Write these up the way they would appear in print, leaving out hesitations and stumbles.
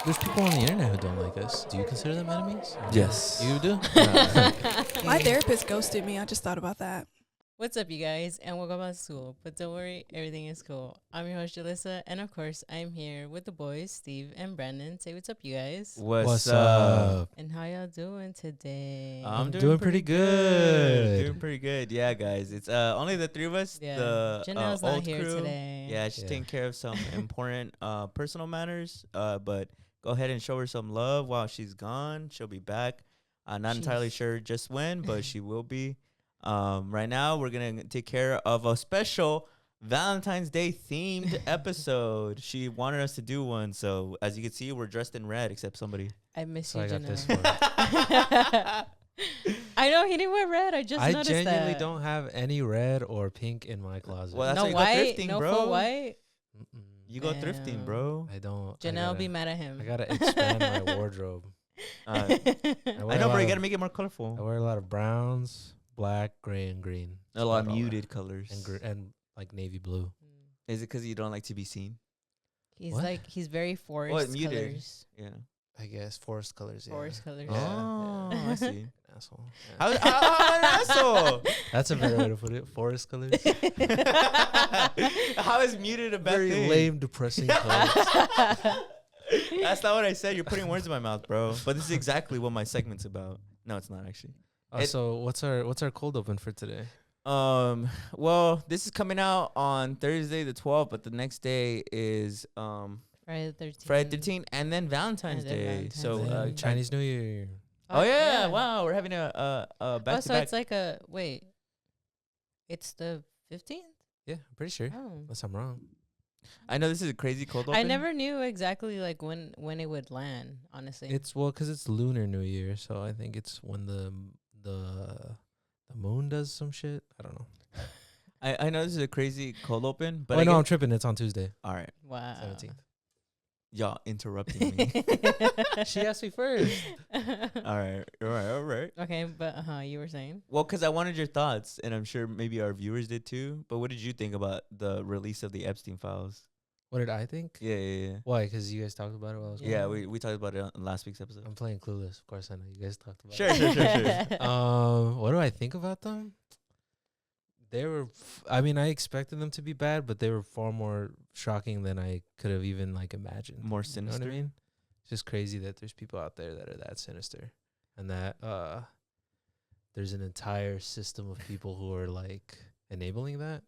there's people on the internet who don't like us. Do you consider them enemies? Yes. You do? My therapist ghosted me. I just thought about that. What's up, you guys, and welcome back to school. But don't worry, everything is cool. I'm your host, Julyssa, and of course, I'm here with the boys, Steve and Brandon. Say what's up, you guys. What's up? And how y'all doing today? I'm doing pretty good. Doing pretty good. Yeah, guys. It's only the three of us. Yeah, The Janel's old not here crew. today. Yeah, she's taking care of some important personal matters. But go ahead and show her some love while she's gone. She'll be back. Not entirely sure just when, but she will be. Right now, we're gonna take care of a special Valentine's Day themed episode. She wanted us to do one, so as you can see, we're dressed in red, except somebody. I miss So you, I got this Janel. one. I know he didn't wear red. I just I noticed genuinely that. don't have any red or pink in my closet. Well, that's No why you go white, thrifting, no bro. full white. Mm-mm. You go thrifting, Damn. bro. I don't. Janelle be mad at him. I gotta expand my wardrobe. I wear know, a bro. lot You of- gotta make it more I colorful. wear a lot of browns, black, gray, and green. A lot of That's what I wear. muted colors. and like navy blue. Is it because you don't like to be seen? He's What? like, he's very forest muted? colors. Yeah. I guess forest colors. Yeah. Forest colors. Oh, I see. Asshole. Yeah. How an asshole? That's a better way to put it. Forest colors. How is muted a bad Very thing? lame, depressing colors. That's not what I said. You're putting words in my mouth, bro. But this is exactly what my segment's about. No, it's not actually. So what's our cold open for today? Well, this is coming out on Thursday the 12th, but the next day is Friday the 13th. Friday the 13th, and then Valentine's And then Day. Valentine's So Day. Chinese New Year. Oh yeah, wow, we're having a back Oh, to so back. it's like a wait. It's the 15th. Yeah, I'm pretty sure. Oh, Unless I'm wrong. I know this is a crazy cold open. I never knew exactly like when it would land. Honestly, It's because it's Lunar New Year, so I think it's when the moon does some shit. I don't know. I know this is a crazy cold open, but But I no, I'm get- tripping. It's on Tuesday, all right, wow. 17th. y'all interrupting me. She asked me first. all right. Okay, but you were saying Well, because I wanted your thoughts, and I'm sure maybe our viewers did too. But what did you think about the release of the Epstein files? What did I think? Yeah. Why? Because you guys talked about it while I was Yeah, gone? we talked about it on last week's episode. I'm playing Clueless. Of course, I know you guys talked about Sure. it. What do I think about them? They were, I mean, I expected them to be bad, but they were far more shocking than I could have even like imagined. More You know sinister. what I mean? It's just crazy that there's people out there that are that sinister, and that there's an entire system of people who are like enabling that.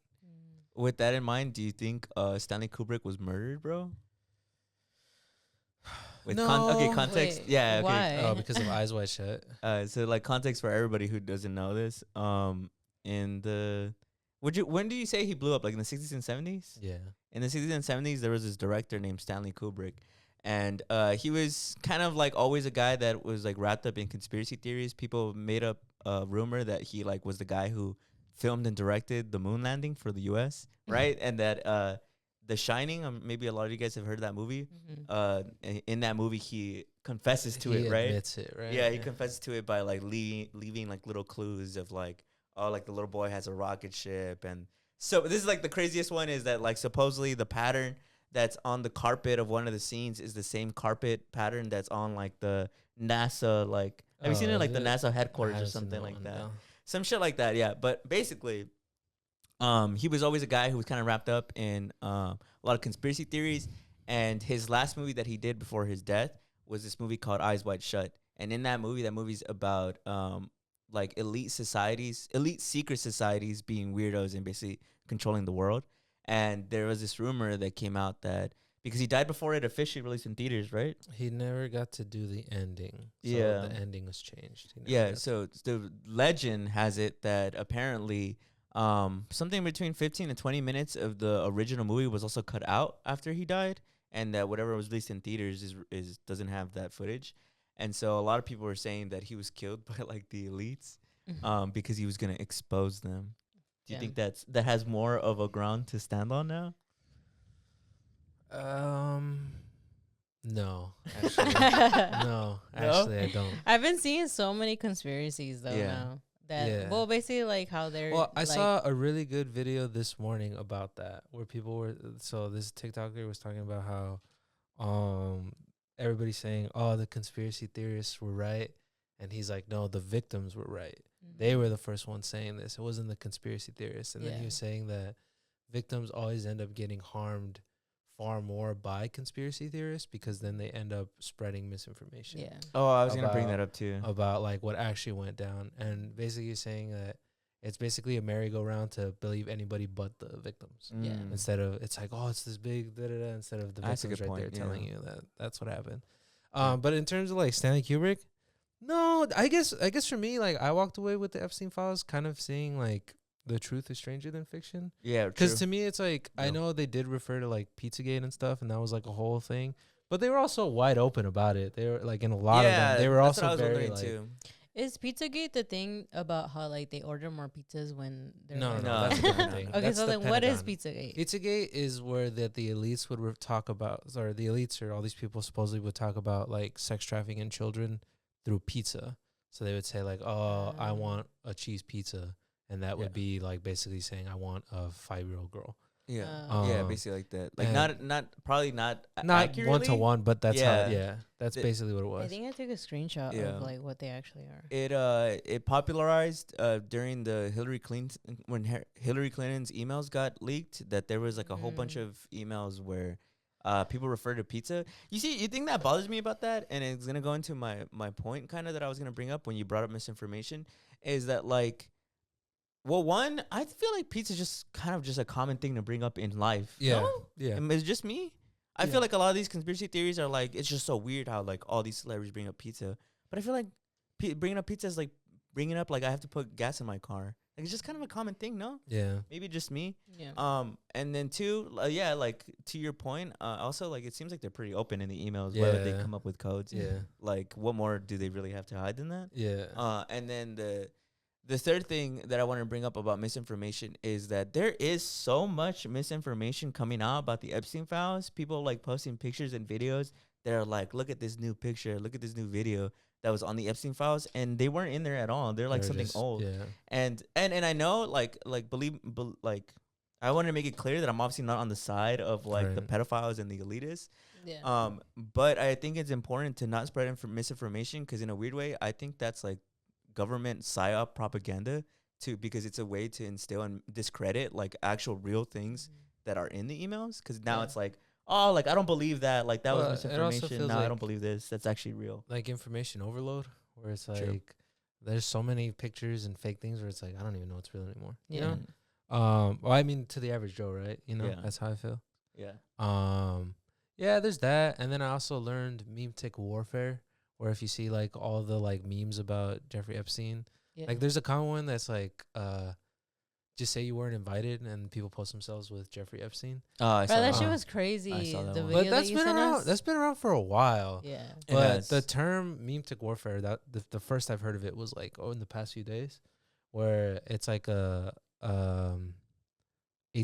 With that in mind, do you think Stanley Kubrick was murdered, bro? With No. context. Wait, Yeah. Okay. why? Oh, because of Eyes Wide Shut. So like context for everybody who doesn't know this. In the when do you say he blew up? Like in the 60s and 70s? Yeah. In the 60s and 70s, there was this director named Stanley Kubrick. And he was kind of like always a guy that was like wrapped up in conspiracy theories. People made up a rumor that he like was the guy who filmed and directed the moon landing for the U.S., right? And that The Shining, maybe a lot of you guys have heard of that movie. In that movie, he confesses to He it, right? admits it, right? Yeah, he confesses to it by like leaving like little clues of like, oh, like the little boy has a rocket ship. And so this is like the craziest one is that like supposedly the pattern that's on the carpet of one of the scenes is the same carpet pattern that's on like the NASA, like, have you seen it like the NASA headquarters or something like that? Some shit like that, yeah. But basically, he was always a guy who was kind of wrapped up in a lot of conspiracy theories. And his last movie that he did before his death was this movie called Eyes Wide Shut. And in that movie's about like elite secret societies being weirdos and basically controlling the world. And there was this rumor that came out that because he died before it officially released in theaters, right? He never got to do the ending. So Yeah. the ending was changed. He never Yeah, got so the legend has it that apparently something between 15 and 20 minutes of the original movie was also cut out after he died, and that whatever was released in theaters is doesn't have that footage. And so a lot of people were saying that he was killed by like the elites because he was going to expose them. Do you think that has more of a ground to stand on now? No, actually, no, actually, I don't. I've been seeing so many conspiracies though Yeah. now. That Yeah. well, basically like how they're. Well, I like, saw a really good video this morning about that, where people were. So this TikToker was talking about how, everybody's saying, "Oh, the conspiracy theorists were right," and he's like, "No, the victims were right. They were the first ones saying this. It wasn't the conspiracy theorists." And then he was saying that victims always end up getting harmed far more by conspiracy theorists because then they end up spreading misinformation. Yeah. Oh, I was gonna bring that up too. About like what actually went down, and basically saying that it's basically a merry-go-round to believe anybody but the victims. Yeah. Instead of, it's like, oh, it's this big da-da-da, instead of the That's a victims good right there point, telling yeah. you that that's what happened. But in terms of like Stanley Kubrick, no, I guess for me, like, I walked away with the Epstein files kind of seeing like the truth is stranger than fiction. Yeah, Because to me, it's like, I Yeah. know they did refer to like Pizzagate and stuff, and that was like a whole thing, but they were also wide open about it. They were like, in a lot of them, they were that's what I also was very wondering like, too. Is Pizzagate the thing about how like they order more pizzas when they're no, like- no, that's a different thing. Okay, That's so the then what is Pentagon. Pizzagate? Pizzagate is where that the elites would talk about, or the elites or all these people supposedly would talk about like sex trafficking in children through pizza. So they would say like, "Oh, I want a cheese pizza," and that would be like basically saying, "I want a 5-year-old girl." Yeah, Oh. yeah, basically like that. Like and not probably not Not accurately. 1-to-1, but that's how. Yeah. Yeah, that's The- basically what it I was. think I took a screenshot Yeah. of like what they actually are. It popularized during the Hillary Clinton when Hillary Clinton's emails got leaked, that there was like a whole bunch of emails where people refer to pizza. You think that bothers me about that, and it's gonna go into my point kind of that I was gonna bring up when you brought up misinformation, is that like, well, one, I feel like pizza is just kind of just a common thing to bring up in life. Yeah, No? yeah. It's just me. I Yeah. feel like a lot of these conspiracy theories are like, it's just so weird how like all these celebrities bring up pizza, but I feel like bringing up pizza is like bringing up like I have to put gas in my car. Like, it's just kind of a common thing, no? Yeah. Maybe just me. Yeah. And then two, yeah, like to your point, also like it seems like they're pretty open in the emails whether they Yeah. come up with codes. Yeah. Like, what more do they really have to hide than that? Yeah. And then the third thing that I want to bring up about misinformation is that there is so much misinformation coming out about the Epstein files. People like posting pictures and videos that are like, look at this new picture, look at this new video that was on the Epstein files, and they weren't in there at all. They're like something old. Yeah. And I know like I want to make it clear that I'm obviously not on the side of like the Right. pedophiles and the elitists. Yeah. But I think it's important to not spread misinformation, because in a weird way, I think that's like government psyop propaganda too, because it's a way to instill and discredit like actual real things that are in the emails. Because now Yeah. it's like, oh, like I don't believe that, like that Well, was it also misinformation. feels No, I don't like- believe this. That's actually real. Like information overload, where it's True. like there's so many pictures and fake things where it's like I don't even know what's real anymore. Yeah. You know? Well, I mean, to the average Joe, right? You know, Yeah. that's how I feel. Yeah. Yeah, there's that, and then I also learned meme tick warfare, where if you see like all the like memes about Jeffrey Epstein, Yeah. like there's a common one that's like, just say you weren't invited, and people post themselves with Jeffrey Epstein. Oh, I Bro, saw that that. shit one. was crazy. I saw that The one. video But that's that you been sent around. us? That's been around for a while. Yeah. It But has. the term meme tick warfare, that the first I've heard of it was like in the past few days, where it's like a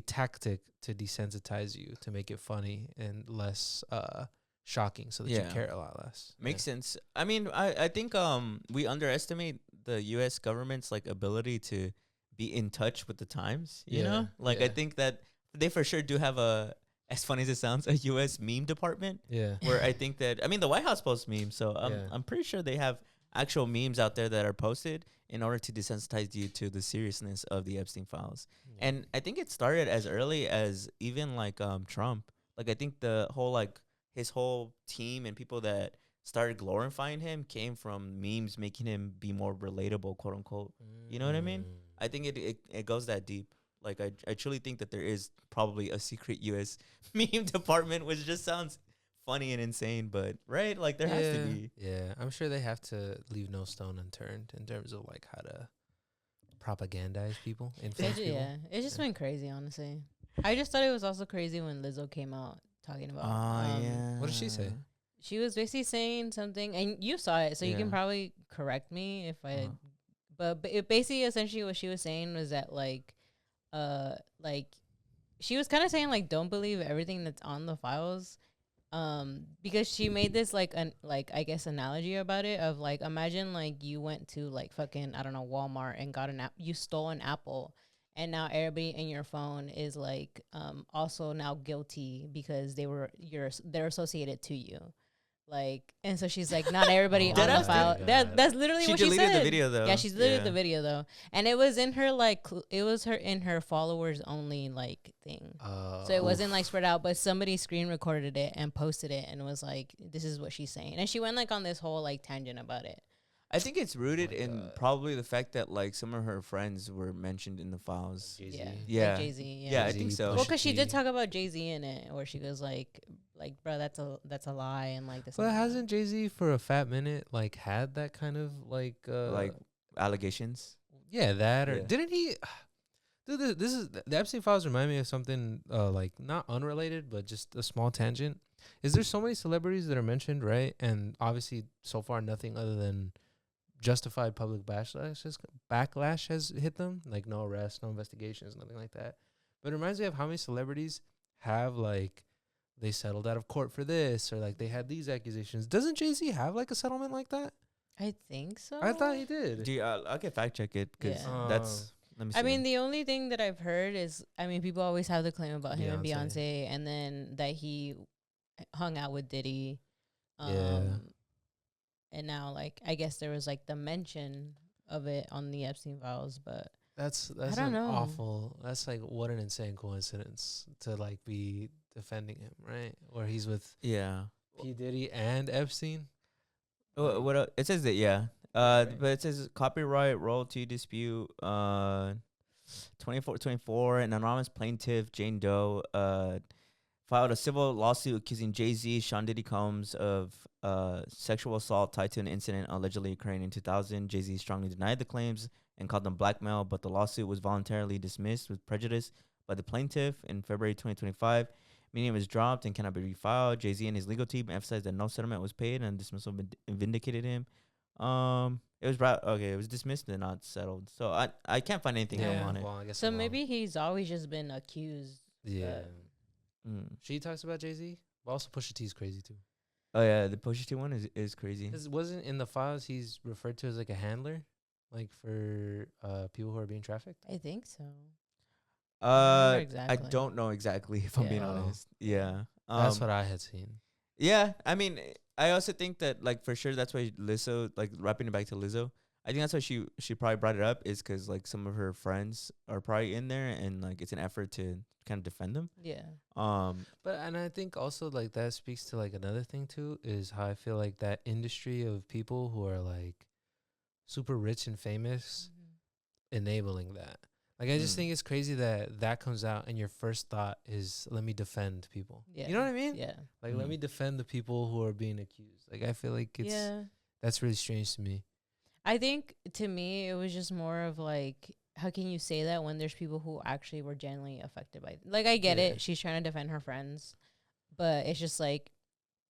tactic to desensitize you, to make it funny and less shocking, so that you Yeah. care a lot less. Makes sense. I mean, I think we underestimate the U.S. government's like ability to be in touch with the times. You Yeah, know, like I yeah. think that they for sure do have a, as funny as it sounds, a U.S. meme department. Yeah. Where I think that, I mean, the White House posts memes, so Yeah. I'm pretty sure they have actual memes out there that are posted in order to desensitize you to the seriousness of the Epstein files. And I think it started as early as even like Trump. Like I think the whole like his whole team and people that started glorifying him came from memes making him be more relatable, quote unquote. You know what I mean? I think it goes that deep. Like I truly think that there is probably a secret US meme department, which just sounds funny and insane, but right? Like there has to be. Yeah, I'm sure they have to leave no stone unturned in terms of like how to propagandize people, influence people. Yeah. It just went crazy, honestly. I just thought it was also crazy when Lizzo came out talking about. Yeah. What did she say? She was basically saying something, and you saw it, so you can Yeah. probably correct me if I. Uh-huh. But it basically, essentially, what she was saying was that like she was kind of saying like don't believe everything that's on the files, because she made this like I guess analogy about it of like imagine like you went to like fucking I don't know Walmart and got you stole an apple. And now everybody in your phone is like also now guilty because they're associated to you. Like, and so she's like, not everybody Oh on the my file. God. That's literally She what she deleted said. the video though. Yeah, she's deleted the video though, and it was in her like it was her in her followers only like thing. So it wasn't like spread out, but somebody screen recorded it and posted it and was like, "This is what she's saying," and she went like on this whole like tangent about it. I think it's rooted my in God. probably the fact that like some of her friends were mentioned in the files. Jay-Z. Yeah, Yeah. like Jay-Z. Yeah, I Jay-Z, think so. Well, Pusha because she T. did talk about Jay-Z in it, where she goes like, bro, that's a lie, and like this. But and that. hasn't Jay-Z for a fat minute like had that kind of like Allegations. yeah, that or Yeah. didn't he? Dude, this is the Epstein files remind me of something like not unrelated, but just a small tangent. Is there so many celebrities that are mentioned, right? And obviously, so far, nothing other than justified public backlash has hit them. Like no arrests, no investigations, nothing like that. But it reminds me of how many celebrities have like they settled out of court for this, or like they had these accusations. Doesn't Jay-Z have like a settlement like that? I think so. I thought he did. Do you, I can fact check it because Yeah. that's. Let me see. I mean, the only thing that I've heard is, I mean, people always have the claim about him and Beyonce. Beyonce, and then that he hung out with Diddy. Yeah. And now, like, I guess there was like the mention of it on the Epstein files, but That's don't an know. awful. That's like what an insane coincidence to like be defending him, right? Where he's with yeah. P Diddy and Epstein. What it says that but it says copyright royalty dispute 24 an anonymous plaintiff Jane Doe filed a civil lawsuit accusing Jay-Z, Sean Diddy Combs of sexual assault tied to an incident allegedly occurring in 2000. Jay-Z strongly denied the claims and called them blackmail, but the lawsuit was voluntarily dismissed with prejudice by the plaintiff in February 2025. Meaning it was dropped and cannot be refiled. Jay-Z and his legal team emphasized that no settlement was paid and dismissal vindicated him. It was dismissed and not settled. So I can't find anything Yeah. on it. Well, I guess so I'm wrong. maybe he's always just been accused. Yeah. Mm. She talks about Jay-Z, but also Pusha T is crazy too. Oh yeah, the Pusha T one is crazy. Because wasn't in the files he's referred to as like a handler, like for people who are being trafficked. I think so. I exactly. don't know exactly if I'm Yeah. being Oh. honest. Yeah. That's what I had seen. Yeah, I mean, I also think that like for sure that's why Lizzo, like wrapping it back to Lizzo, I think that's why she probably brought it up is because like some of her friends are probably in there and like it's an effort to kind of defend them. Yeah. But and I think also like that speaks to like another thing too is how I feel like that industry of people who are like super rich and famous enabling that. Like I just think it's crazy that that comes out and your first thought is let me defend people. Yeah. You know what I mean? Yeah. Like let me defend the people who are being accused. Like I feel like it's that's really strange to me. I think to me it was just more of like, how can you say that when there's people who actually were genuinely affected by it? Like I get Yeah. it, she's trying to defend her friends, but it's just like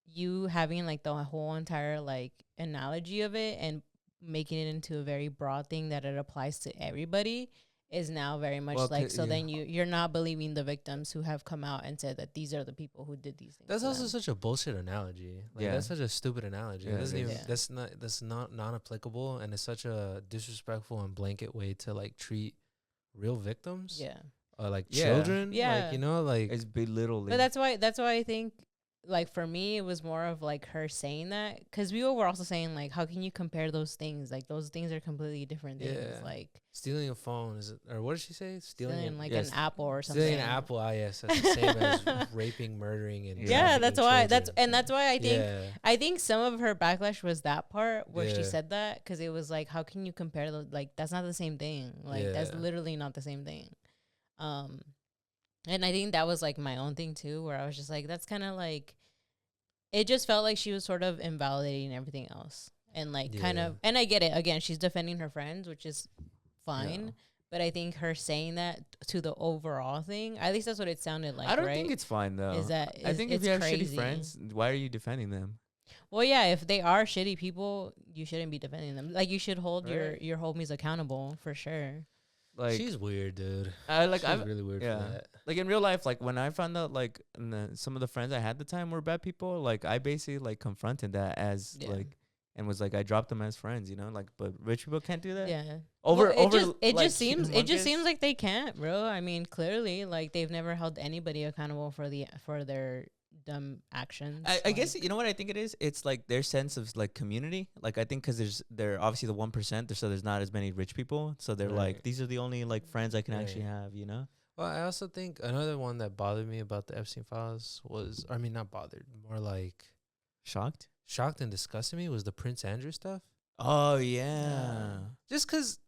you having like the whole entire like analogy of it and making it into a very broad thing that it applies to everybody is now very much Well, like, so yeah. then you're not believing the victims who have come out and said that these are the people who did these things. That's to also them. such a bullshit analogy. Like Yeah. that's such a stupid analogy. Yeah, It doesn't it even is. that's not non-applicable and it's such a disrespectful and blanket way to like treat real victims. Yeah. Like Yeah. children. Yeah. Like you know like It's belittling. But that's why I think, like, for me, it was more of, like, her saying that. Because we were also saying, like, how can you compare those things? Like, those things are completely different things. Yeah. Like, stealing a phone is it, or what did she say? stealing, like, yes. an apple or something. Stealing an apple, yes, that's the same as raping, murdering, and Yeah, that's trafficking why. children. That's why I think Yeah. I think some of her backlash was that part where she Yeah. said that, because it was like, how can you compare those? Like, that's not the same thing. Like, that's Yeah. literally not the same thing. And I think that was like my own thing too, where I was just like, that's kind of like, it just felt like she was sort of invalidating everything else, and like kind Yeah. of, and I get it. Again, she's defending her friends, which is fine. Yeah. But I think her saying that to the overall thing, at least that's what it sounded like. I don't right? think it's fine though. Is that I think if it's you have crazy. shitty friends, why are you defending them? Well, yeah, if they are shitty people, you shouldn't be defending them. Like, you should hold Right. your homies accountable for sure. Like She's weird, dude. Like She's I've really weird yeah. for that. like in real life, like when I found out like some of the friends I had at the time were bad people, like I basically like confronted that as Yeah. like and was like I dropped them as friends, you know, like but rich people can't do that. Yeah. Over Well, over it like, just seems humongous- like they can't, bro. I mean, clearly, like, they've never held anybody accountable for their dumb actions. I guess you know what I think it is. It's like their sense of like community. Like I think because they're obviously the 1%, so there's not as many rich people. So they're like these are the only like friends I can actually have. You know. Well, I also think another one that bothered me about the Epstein files was, I mean, not bothered, more like shocked and disgusted me was the Prince Andrew stuff. Oh yeah. Just because,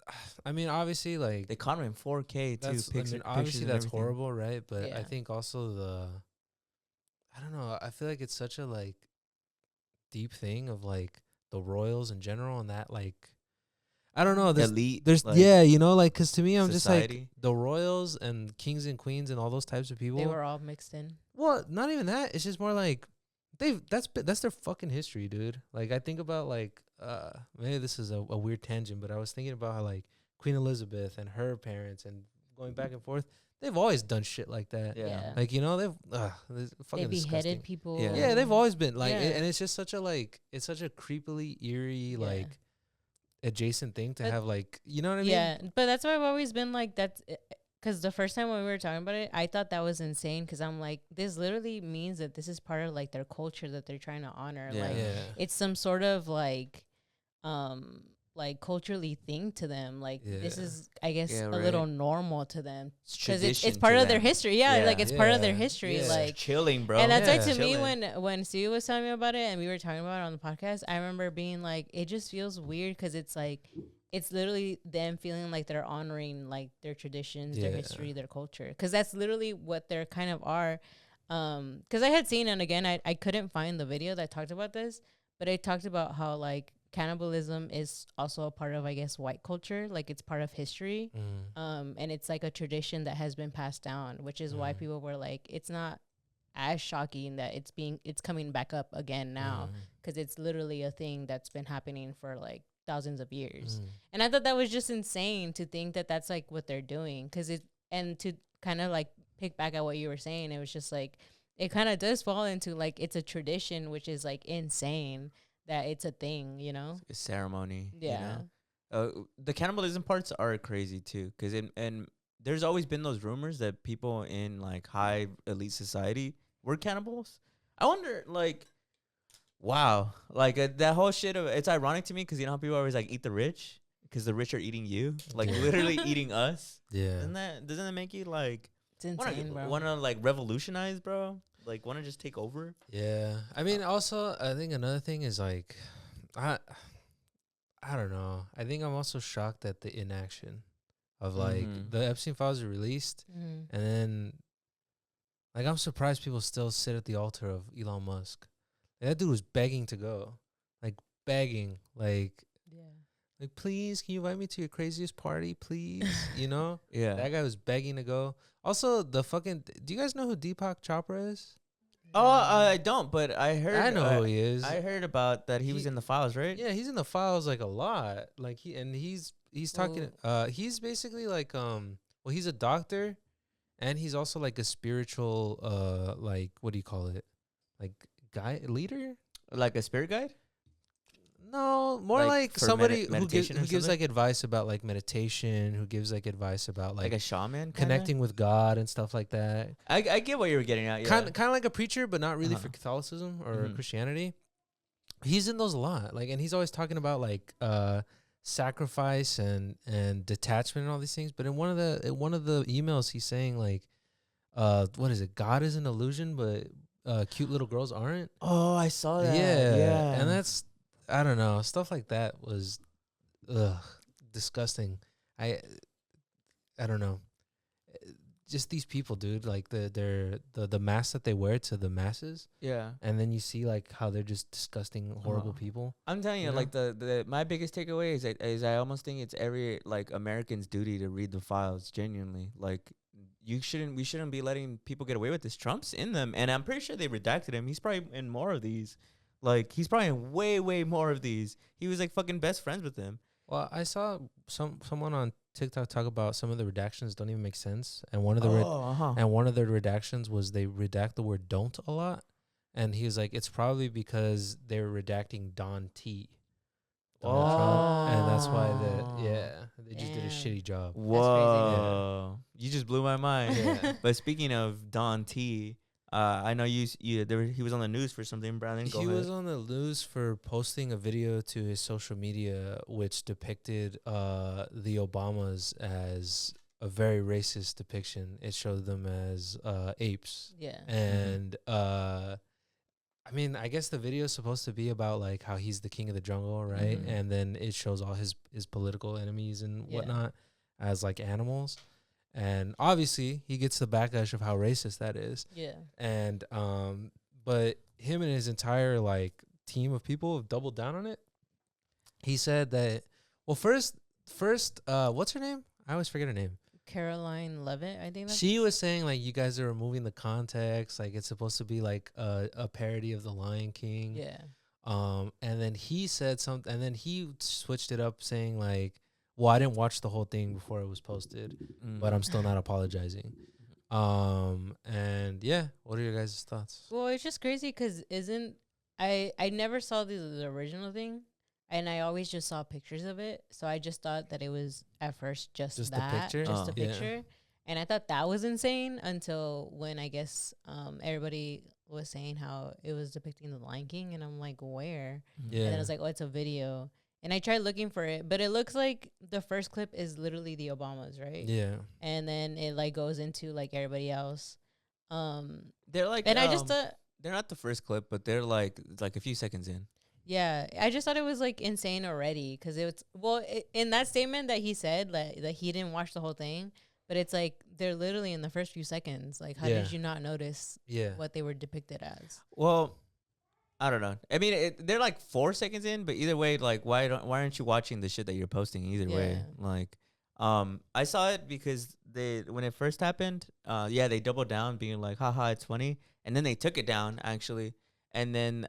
I mean, obviously, like they caught him in 4K too. Obviously that's horrible, right? But I think also I don't know. I feel like it's such a like deep thing of like the royals in general, and that like I don't know. There's elite. There's like, you know, like because to me, I'm society. just like the royals and kings and queens and all those types of people. They were all mixed in. Well, not even that. It's just more like that's their fucking history, dude. Like I think about like maybe this is a weird tangent, but I was thinking about how like Queen Elizabeth and her parents and going back and forth. They've always done shit like that. Yeah. Like, you know, they've fucking they beheaded disgusting. people. Yeah, they've always been like, and it's just such a like, it's such a creepily eerie like adjacent thing to have like, you know what I mean? Yeah, but that's why I've always been like that's because the first time when we were talking about it, I thought that was insane because I'm like, this literally means that this is part of like their culture that they're trying to honor. Yeah. Like, it's some sort of like culturally thing to them. Like this is, I guess, a little normal to them because it's part of their history. Yeah, like it's part of their history. Like chilling, bro. And that's why to me, when Steve was telling me about it and we were talking about it on the podcast, I remember being like, it just feels weird because it's like it's literally them feeling like they're honoring like their traditions, their history, their culture, because that's literally what they're kind of are. Because I had seen, and again, I couldn't find the video that talked about this, but it talked about how like cannibalism is also a part of, I guess, white culture. Like it's part of history. And it's like a tradition that has been passed down, which is why people were like, it's not as shocking that it's coming back up again now, because it's literally a thing that's been happening for like thousands of years. And I thought that was just insane to think that that's like what they're doing, because and to kind of like pick back at what you were saying, it was just like it kind of does fall into like it's a tradition, which is like insane that it's a thing, you know? A ceremony. Yeah. You know? The cannibalism parts are crazy too, because and there's always been those rumors that people in like high elite society were cannibals. I wonder, like, wow, like that whole shit of it's ironic to me because you know how people always like eat the rich because the rich are eating you, like literally eating us. Yeah. Doesn't that make you like it's insane, bro? Want to like revolutionize, bro? Like want to just take over? Yeah. I mean, also, I think another thing is like, I don't know. I think I'm also shocked at the inaction of like the Epstein files are released, and then like I'm surprised people still sit at the altar of Elon Musk. Like, that dude was begging to go, like begging, like please, can you invite me to your craziest party, please? You know? Yeah. That guy was begging to go. Also, do you guys know who Deepak Chopra is? Oh, I don't, but I heard. I know who he is. I heard about that. He was in the files, right? Yeah, he's in the files like a lot. Like he's talking. He's basically like he's a doctor, and he's also like a spiritual like what do you call it? Like leader? Like a spirit guide? No, more like somebody who gives like advice about like meditation, who gives like advice about like a shaman, connecting with God and stuff like that. I get what you were getting at. Yeah. Kind of like a preacher, but not really for Catholicism or Christianity. He's in those a lot, like, and he's always talking about like sacrifice and detachment and all these things. But in one of the emails, he's saying like, what is it? God is an illusion, but cute little girls aren't. Oh, I saw that. Yeah, and that's. I don't know. Stuff like that was disgusting. I don't know. Just these people, dude, like the mask that they wear to the masses. Yeah. And then you see like how they're just disgusting, horrible people. I'm telling you, like the my biggest takeaway is I almost think it's every like American's duty to read the files genuinely. Like we shouldn't be letting people get away with this. Trump's in them, and I'm pretty sure they redacted him. He's probably in more of these. Like, he's probably in way, way more of these. He was, like, fucking best friends with him. Well, I saw someone on TikTok talk about some of the redactions don't even make sense. And one of the redactions was they redact the word don't a lot. And he was like, it's probably because they were redacting Don T. Donald Trump. And that's why they just did a shitty job. Whoa. You just blew my mind. But speaking of Don T, I know he was on the news for something, Brandon. Go He ahead. was on the news for posting a video to his social media which depicted the Obamas as a very racist depiction. It showed them as apes. Yeah. And I mean, I guess the video is supposed to be about like how he's the king of the jungle, right? Mhm. And then it shows all his political enemies and whatnot as like animals. And obviously he gets the backlash of how racist that is. Yeah. And but him and his entire like team of people have doubled down on it. He said that first what's her name? I always forget her name. Caroline Levitt, I think that's She was saying like you guys are removing the context, like it's supposed to be like a parody of the Lion King. Yeah. And then he said something, and then he switched it up saying like, well, I didn't watch the whole thing before it was posted, but I'm still not apologizing. And yeah, what are your guys' thoughts? Well, it's just crazy because I never saw the original thing, and I always just saw pictures of it. So I just thought that it was at first just the that, picture? just a Yeah. picture. And I thought that was insane until when I guess everybody was saying how it was depicting the Lion King, and I'm like, where? Yeah. And then I was like, oh, it's a video. And I tried looking for it, but it looks like the first clip is literally the Obamas, right? Yeah. And then it like goes into like everybody else. They're like, And I just thought, they're not the first clip, but they're like a few seconds in. yeah, I just thought it was like insane already because it was in that statement that he said that he didn't watch the whole thing, but it's like they're literally in the first few seconds. Like, how did you not notice what they were depicted as? Well, I don't know. I mean, they're like 4 seconds in, but either way, like, why aren't you watching the shit that you're posting? Either way, like, I saw it because when it first happened, they doubled down, being like, haha, it's funny, and then they took it down actually, and then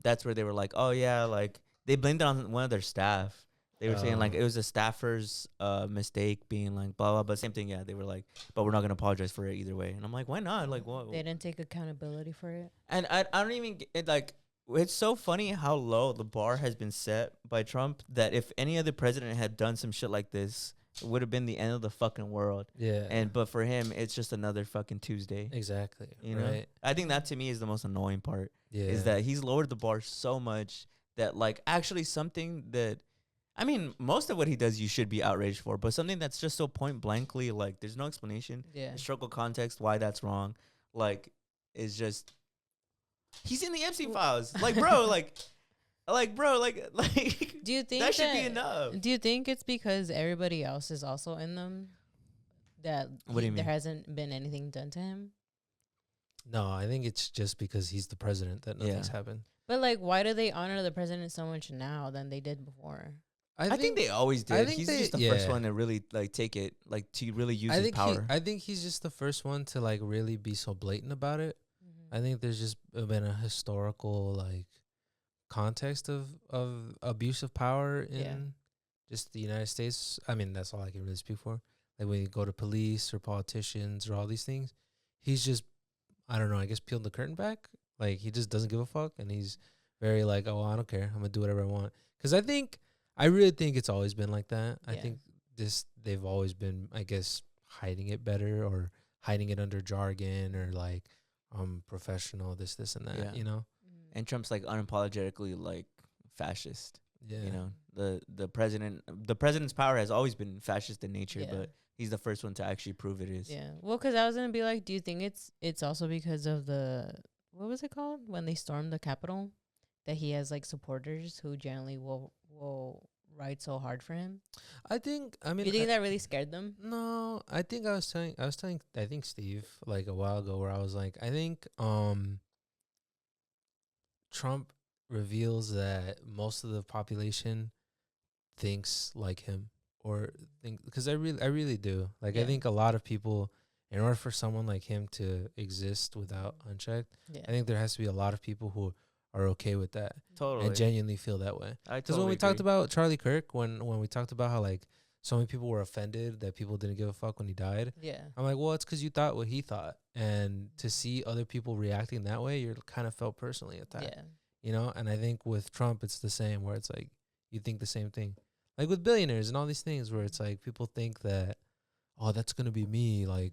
that's where they were like, oh yeah, like they blamed it on one of their staff. They were saying like it was a staffer's mistake, being like blah blah. But same thing, yeah. They were like, but we're not gonna apologize for it either way. And I'm like, why not? Like, what? They didn't take accountability for it. And I don't even like. It's so funny how low the bar has been set by Trump that if any other president had done some shit like this, it would have been the end of the fucking world. Yeah. But for him, it's just another fucking Tuesday. Exactly. You know? I think that to me is the most annoying part. Yeah. Is that he's lowered the bar so much that like actually something that, I mean, most of what he does you should be outraged for, but something that's just so point blankly like there's no explanation, historical context why that's wrong, like is just he's in the Epstein files, like bro, like do you think that should be enough? Do you think it's because everybody else is also in them that What do you mean? there hasn't been anything done to him? No, I think it's just because he's the president that nothing's happened. But like, why do they honor the president so much now than they did before? I think they always did. I think He's they- just the first one to really like take it, like to really use his power. I think he's just the first one to like really be so blatant about it. I think there's just been a historical like context of abuse of power in just the United States. I mean, that's all I can really speak for. Like when you go to police or politicians or all these things, he's just, I don't know, I guess peeled the curtain back. Like he just doesn't give a fuck, and he's very like, oh, I don't care, I'm gonna do whatever I want. Because I really think it's always been like that. I think they've always been, I guess, hiding it better or hiding it under jargon or like professional this and that, you know. And Trump's like unapologetically like fascist. Yeah, you know, the president's power has always been fascist in nature, but he's the first one to actually prove it is. Yeah. Well, because I was gonna be like, do you think it's also because of the, what was it called when they stormed the Capitol, that he has like supporters who generally will ride so hard for him? I mean, you think that really scared them? No, I think I was telling I think Steve like a while ago where I was like, I think Trump reveals that most of the population thinks like him, or think, because I really do. Like I think a lot of people, in order for someone like him to exist without unchecked, I think there has to be a lot of people who are okay with that, totally, and genuinely feel that way. Because when we talked about Charlie Kirk, when we talked about how like so many people were offended that people didn't give a fuck when he died, I'm like, well, it's because you thought what he thought, and to see other people reacting that way, you're kind of felt personally attacked. You know, and I think with Trump, it's the same, where it's like you think the same thing, like with billionaires and all these things, where it's like people think that, oh, that's gonna be me, like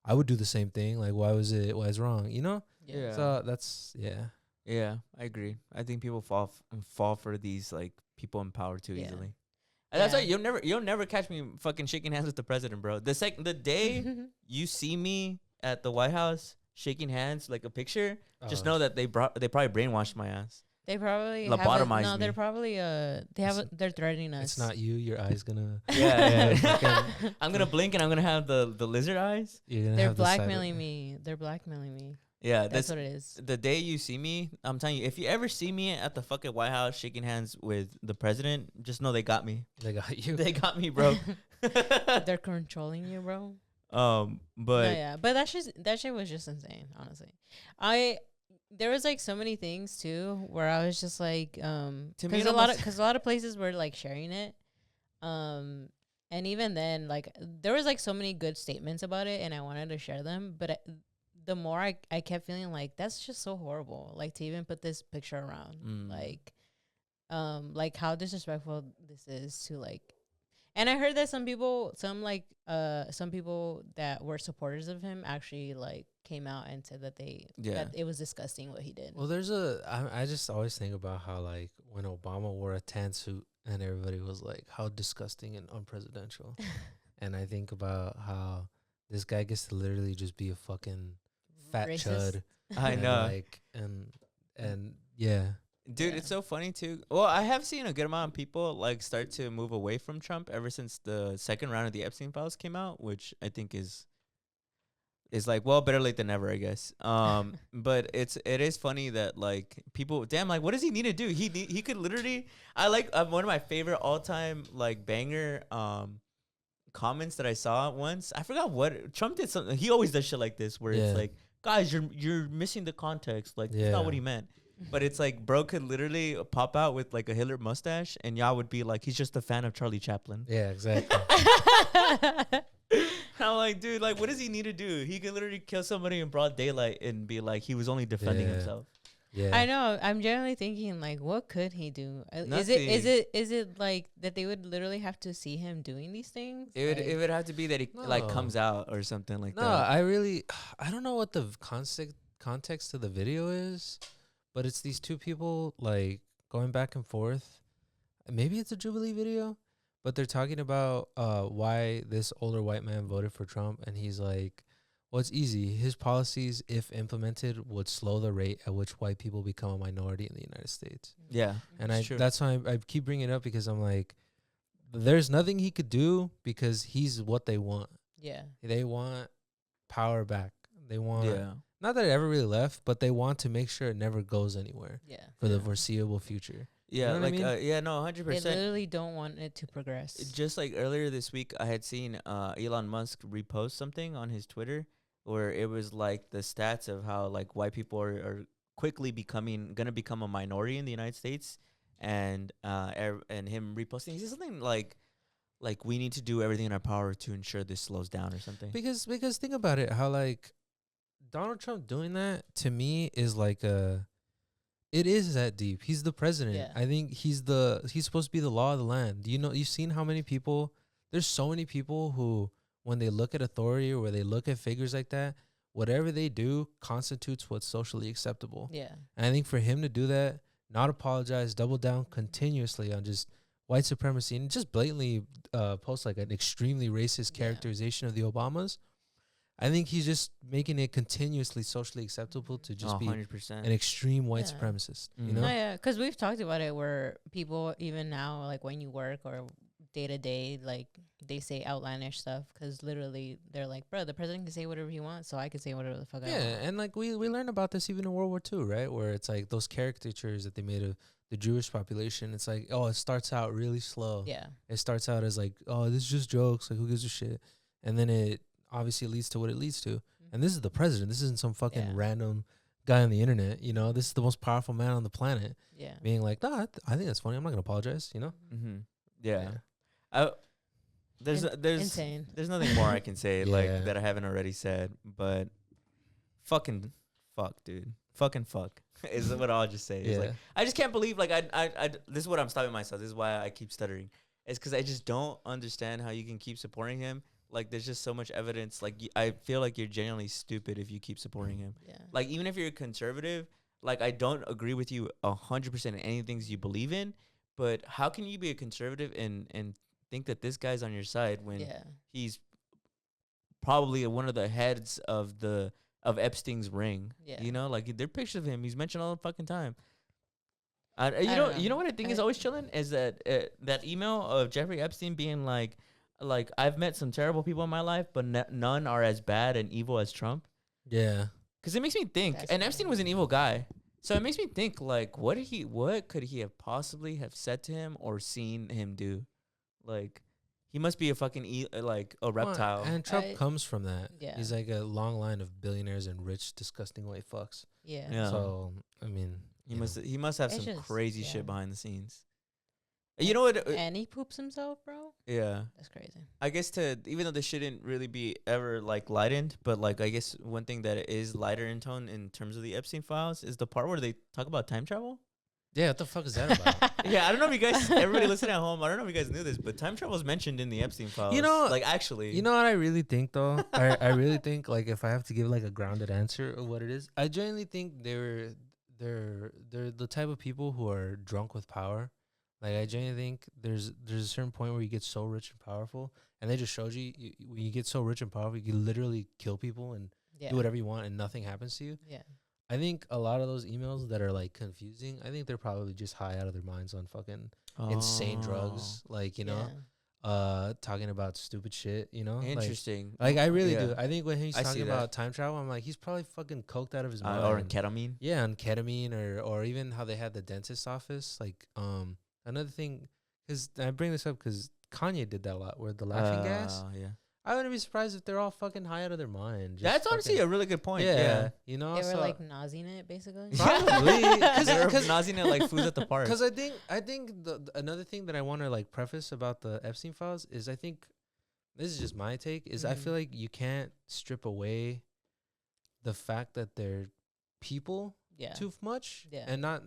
I would do the same thing. Like, why is it wrong? You know? Yeah. So that's Yeah, I agree. I think people fall for these like people in power too Yeah. easily. And that's why Yeah. you'll never catch me fucking shaking hands with the president, bro. The day you see me at the White House shaking hands like a picture, just know that they probably brainwashed my ass. They probably Lobotomized no. me. They're probably they're threatening us. it's not you. Your eyes gonna. Yeah. I'm gonna blink and I'm gonna have the lizard eyes. You're gonna They're have the side of- blackmailing me. They're blackmailing me. Yeah, That's what it is. the day you see me. I'm telling you, if you ever see me at the fucking White House shaking hands with the president, just know they got me. They got you. They got me, bro. They're controlling you, bro. But No, yeah, but that shit was just insane. Honestly, there was like so many things too where I was just like, because a lot of places were like sharing it, and even then, like there was like so many good statements about it, and I wanted to share them, but the more I kept feeling like that's just so horrible, like to even put this picture around, like how disrespectful this is to like. And I heard that some people that were supporters of him actually like came out and said that that it was disgusting what he did. Well, I just always think about how like when Obama wore a tan suit and everybody was like, how disgusting and unpresidential. And I think about how this guy gets to literally just be a fucking fat Racist. chud. I and know. Like and yeah. Dude, it's so funny too. Well, I have seen a good amount of people like start to move away from Trump ever since the second round of the Epstein files came out, which I think is like, well, better late than never, I guess. But it is funny that like people, damn, like what does he need to do? He could literally. I like one of my favorite all time like banger comments that I saw once. I forgot what Trump did something. He always does shit like this where it's like, guys, you're missing the context. Like that's not what he meant. But it's like bro could literally pop out with like a Hitler mustache and y'all would be like, he's just a fan of Charlie Chaplin. Yeah, exactly. I'm like, dude, like what does he need to do? He could literally kill somebody in broad daylight and be like he was only defending himself. Yeah. I know. I'm generally thinking like, what could he do? Is it like that they would literally have to see him doing these things? It would have to be that he like comes out or something like that. No, I don't know what the context of the video is, but it's these two people like going back and forth. Maybe it's a Jubilee video, but they're talking about why this older white man voted for Trump, and he's like, well, it's easy. His policies, if implemented, would slow the rate at which white people become a minority in the United States. Yeah. And that's why I keep bringing it up, because I'm like, there's nothing he could do because he's what they want. Yeah. They want power back. They want, not that it ever really left, but they want to make sure it never goes anywhere for the foreseeable future. Yeah, You know what I mean? no, 100%. They literally don't want it to progress. Just like earlier this week, I had seen Elon Musk repost something on his Twitter where it was like the stats of how like white people are quickly gonna become a minority in the United States, and him reposting, he said something like we need to do everything in our power to ensure this slows down or something. Because think about it, how like Donald Trump doing that to me is like it is that deep. He's the president. Yeah. I think he's supposed to be the law of the land. You've seen how many people, there's so many people who, when they look at authority or when they look at figures like that, whatever they do constitutes what's socially acceptable. Yeah. And I think for him to do that, not apologize, double down continuously on just white supremacy and just blatantly post like an extremely racist characterization of the Obamas, I think he's just making it continuously socially acceptable to just be 100%. an extreme white supremacist, you know? No, yeah, because we've talked about it where people, even now, like when you work or day to day, like they say outlandish stuff because literally they're like, bro, the president can say whatever he wants, so I can say whatever the fuck I want. Yeah, and like we learned about this even in World War II, right? Where it's like those caricatures that they made of the Jewish population. It's like, oh, it starts out really slow. Yeah. It starts out as like, oh, this is just jokes. Like, who gives a shit? And then it obviously leads to what it leads to. Mm-hmm. And this is the president. This isn't some fucking random guy on the internet. You know, this is the most powerful man on the planet. Yeah. Being like, nah, I think that's funny. I'm not gonna apologize. You know. Mm-hmm. Yeah. There's insane. There's nothing more I can say like that I haven't already said, but fucking fuck, dude. Fucking fuck is what I'll just say. It's like, I just can't believe like I this is what I'm stopping myself. This is why I keep stuttering. It's because I just don't understand how you can keep supporting him. Like, there's just so much evidence. Like, I feel like you're genuinely stupid if you keep supporting him. Yeah. Like, even if you're a conservative, like, I don't agree with you 100% in any things you believe in. But how can you be a conservative and think that this guy's on your side when he's probably one of the heads of Epstein's ring? Yeah. You know, like, there are pictures of him. He's mentioned all the fucking time. You know what I think is always chilling is that that email of Jeffrey Epstein being like I've met some terrible people in my life, but none are as bad and evil as Trump. Yeah, because it makes me think. And Epstein was an evil guy, so it makes me think like what could he have possibly have said to him or seen him do? Like, he must be a fucking like a reptile. And Trump comes from that. Yeah. He's like a long line of billionaires and rich, disgusting white fucks. Yeah. So I mean, he must have It's some just- crazy yeah. shit behind the scenes. You know what? And he poops himself, bro. Yeah. That's crazy. I guess even though this shouldn't really be ever like lightened, but like I guess one thing that is lighter in tone in terms of the Epstein files is the part where they talk about time travel. Yeah, what the fuck is that about? Yeah, I don't know if you guys, everybody listening at home, I don't know if you guys knew this, but time travel is mentioned in the Epstein files. You know, like actually, you know what I really think though? I really think like if I have to give like a grounded answer of what it is, I genuinely think they're the type of people who are drunk with power. Like I genuinely think there's a certain point where you get so rich and powerful, and they just showed you when you get so rich and powerful, you can literally kill people and do whatever you want, and nothing happens to you. Yeah. I think a lot of those emails that are like confusing, I think they're probably just high out of their minds on fucking insane drugs, like talking about stupid shit, Interesting. Like I really do. I think when he's talking about time travel, I'm like, he's probably fucking coked out of his mind. Or on ketamine. Yeah, on ketamine, or even how they had the dentist office. Like another thing, because I bring this up because Kanye did that a lot, where the laughing gas. Yeah. I wouldn't be surprised if they're all fucking high out of their mind. That's honestly a really good point. Yeah. You know, They were like nauseing it, basically. probably They're nauseing it like foods at the park. Because I think the another thing that I want to like preface about the Epstein files is I think this is just my take is I feel like you can't strip away the fact that they're people too much. Yeah. And I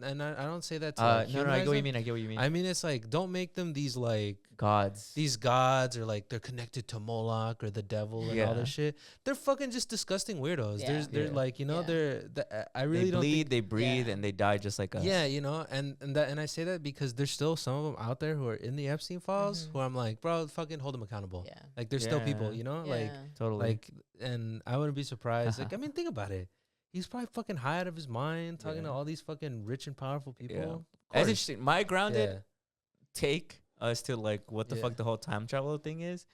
don't say that to no, I get what you mean. I mean it's like don't make them these like gods. These gods or like they're connected to Moloch or the devil and all this shit. They're fucking just disgusting weirdos. Yeah. They're like, I really don't think they breathe and they die just like us. Yeah, and I say that because there's still some of them out there who are in the Epstein files who I'm like, bro, fucking hold them accountable. Yeah. Like they're still people, like totally. like, and I wouldn't be surprised. Like, I mean, think about it. He's probably fucking high out of his mind, talking to all these fucking rich and powerful people. Yeah. That's interesting. My grounded take as to like what the fuck the whole time travel thing is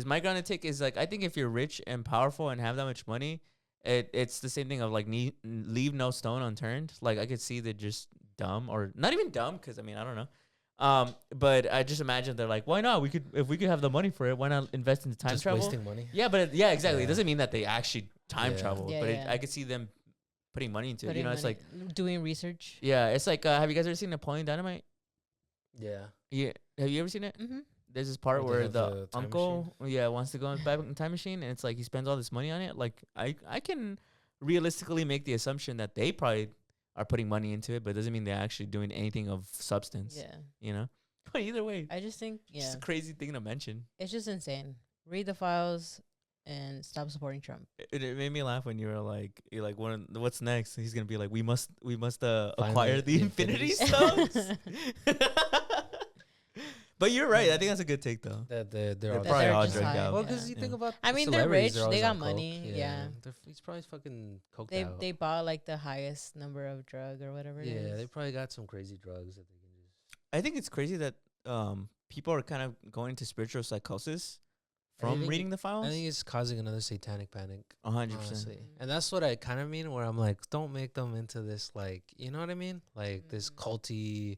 my grounded take is like I think if you're rich and powerful and have that much money, it's the same thing of like leave no stone unturned. Like I could see they're just dumb or not even dumb because I mean I don't know. But I just imagine they're like, why not? If we could have the money for it, why not invest in time travel? Wasting money. Yeah, but exactly. It doesn't mean that they actually time travel, Yeah, but I could see them putting money into it. You know, it's like doing research. Yeah, it's like have you guys ever seen Napoleon Dynamite? Yeah. Yeah. Have you ever seen it? Mm-hmm. There's this part where the time uncle wants to go back in time machine, and it's like he spends all this money on it. Like I can realistically make the assumption that they probably are putting money into it, but it doesn't mean they're actually doing anything of substance. Yeah. You know? But either way, I just think it's a crazy thing to mention. It's just insane. Read the files and stop supporting Trump. It made me laugh when you're like what's next? He's gonna be like, we must acquire the Infinity Stones. But you're right. I think that's a good take though. They're probably all just drugged high. out. Well, because you think about I mean, they're rich. celebrities, They always got on coke. money. Yeah. He's probably fucking coked out. They bought like the highest number of drug or whatever it is. Yeah, they probably got some crazy drugs that they can just. I think it's crazy that people are kind of going into spiritual psychosis from reading the files. I think it's causing another satanic panic. 100%. And that's what I kind of mean, where I'm like, don't make them into this, like, you know what I mean? Like this culty,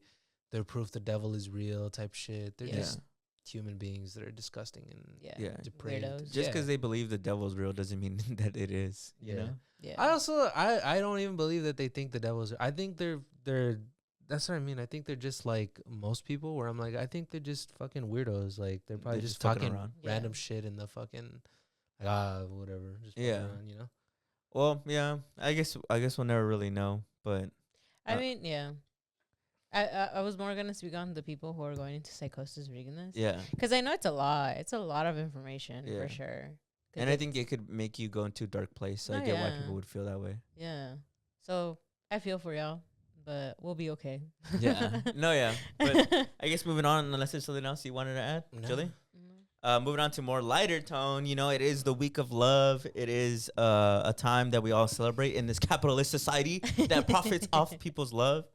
they're proof the devil is real type shit. They're just human beings that are disgusting and depraved. Weirdos. Just because they believe the devil's real doesn't mean that it is. You know? Yeah. I don't even believe that they think the devil's real. I think they're that's what I mean. I think they're just like most people, where I'm like, I think they're just fucking weirdos. Like they're probably just talking random shit in the fucking whatever. Just around, you know. Well, yeah. I guess we'll never really know, but I mean, I was more gonna speak on the people who are going into psychosis reading this. Yeah. Because I know it's a lot. It's a lot of information Yeah. for sure. And I think it could make you go into a dark place. So I get why people would feel that way. Yeah. So I feel for y'all, but we'll be okay. Yeah. No, yeah. But I guess moving on, unless there's something else you wanted to add, Julie? Moving on to more lighter tone, you know, it is the week of love. It is a time that we all celebrate in this capitalist society that profits off people's love.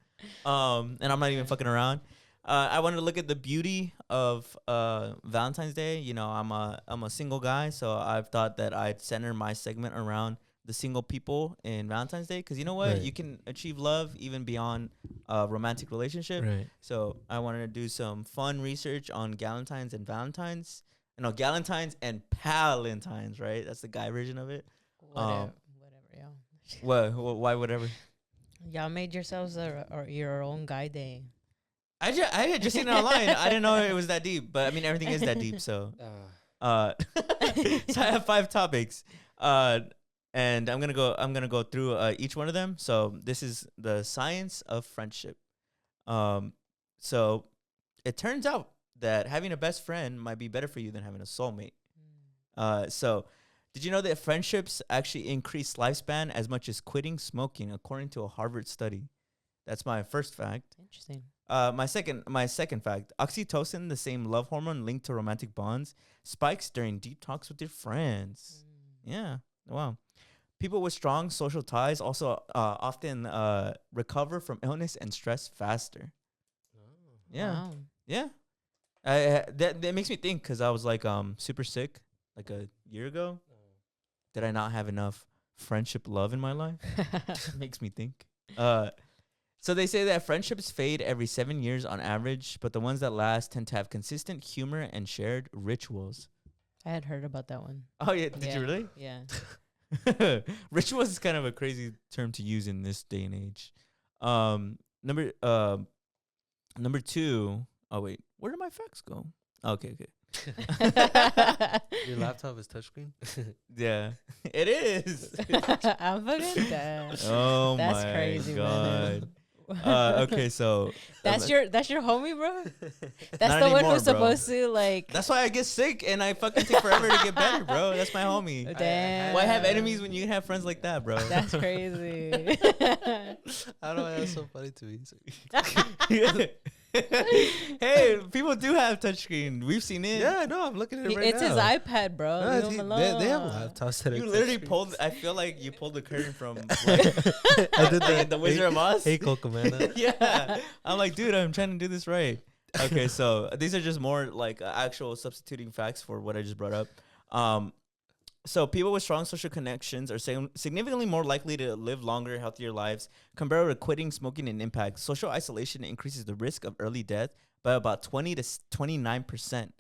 And I'm not even fucking around. I wanted to look at the beauty of Valentine's Day. You know, I'm a single guy, so I've thought that I'd center my segment around the single people in Valentine's Day, because you know what, you can achieve love even beyond a romantic relationship. Right. So I wanted to do some fun research on Galentines and Valentines. No, Galentines and Palentines, right? That's the guy version of it. Whatever, y'all. Why whatever? Y'all made yourselves your own guy day. I had just seen it online. I didn't know it was that deep, but I mean everything is that deep. So, so I have 5 topics, and I'm gonna go through each one of them. So this is the science of friendship. So it turns out that having a best friend might be better for you than having a soulmate. So did you know that friendships actually increase lifespan as much as quitting smoking, according to a Harvard study? That's my first fact. Interesting. My second fact: oxytocin, the same love hormone linked to romantic bonds, spikes during deep talks with your friends. Yeah, wow. People with strong social ties also often recover from illness and stress faster. Yeah, Wow. yeah. That makes me think, because I was like super sick like a year ago. Did I not have enough friendship love in my life? Makes me think. So they say that friendships fade every 7 years on average, but the ones that last tend to have consistent humor and shared rituals. I had heard about that one. Oh yeah, did you really? Yeah. Rituals is kind of a crazy term to use in this day and age. Number 2. Oh wait, where did my facts go? Okay. Your laptop is touchscreen? Yeah, it is. I'm fucking dead. Oh That's my crazy, god. man. Okay, so that's your homie, bro. That's Not the one anymore, who's bro. supposed to like. that's why I get sick and I fucking take forever to get better, bro. That's my homie. Damn. Why have enemies when you can have friends like that, bro? That's crazy. I don't know why that's so funny to me. Hey, people do have touchscreen. We've seen it. Yeah, no, I'm looking at it right It's now. his iPad, bro. No, Leave him alone. they have laptops that are You literally touchscreen. pulled. I feel like you pulled the curtain from like, I did the Wizard of Oz. Hey, Cocomana. Yeah, I'm like, dude, I'm trying to do this right. Okay, so these are just more like actual substituting facts for what I just brought up. So people with strong social connections are significantly more likely to live longer, healthier lives. Compared to quitting smoking and impact, social isolation increases the risk of early death by about 20 to 29%.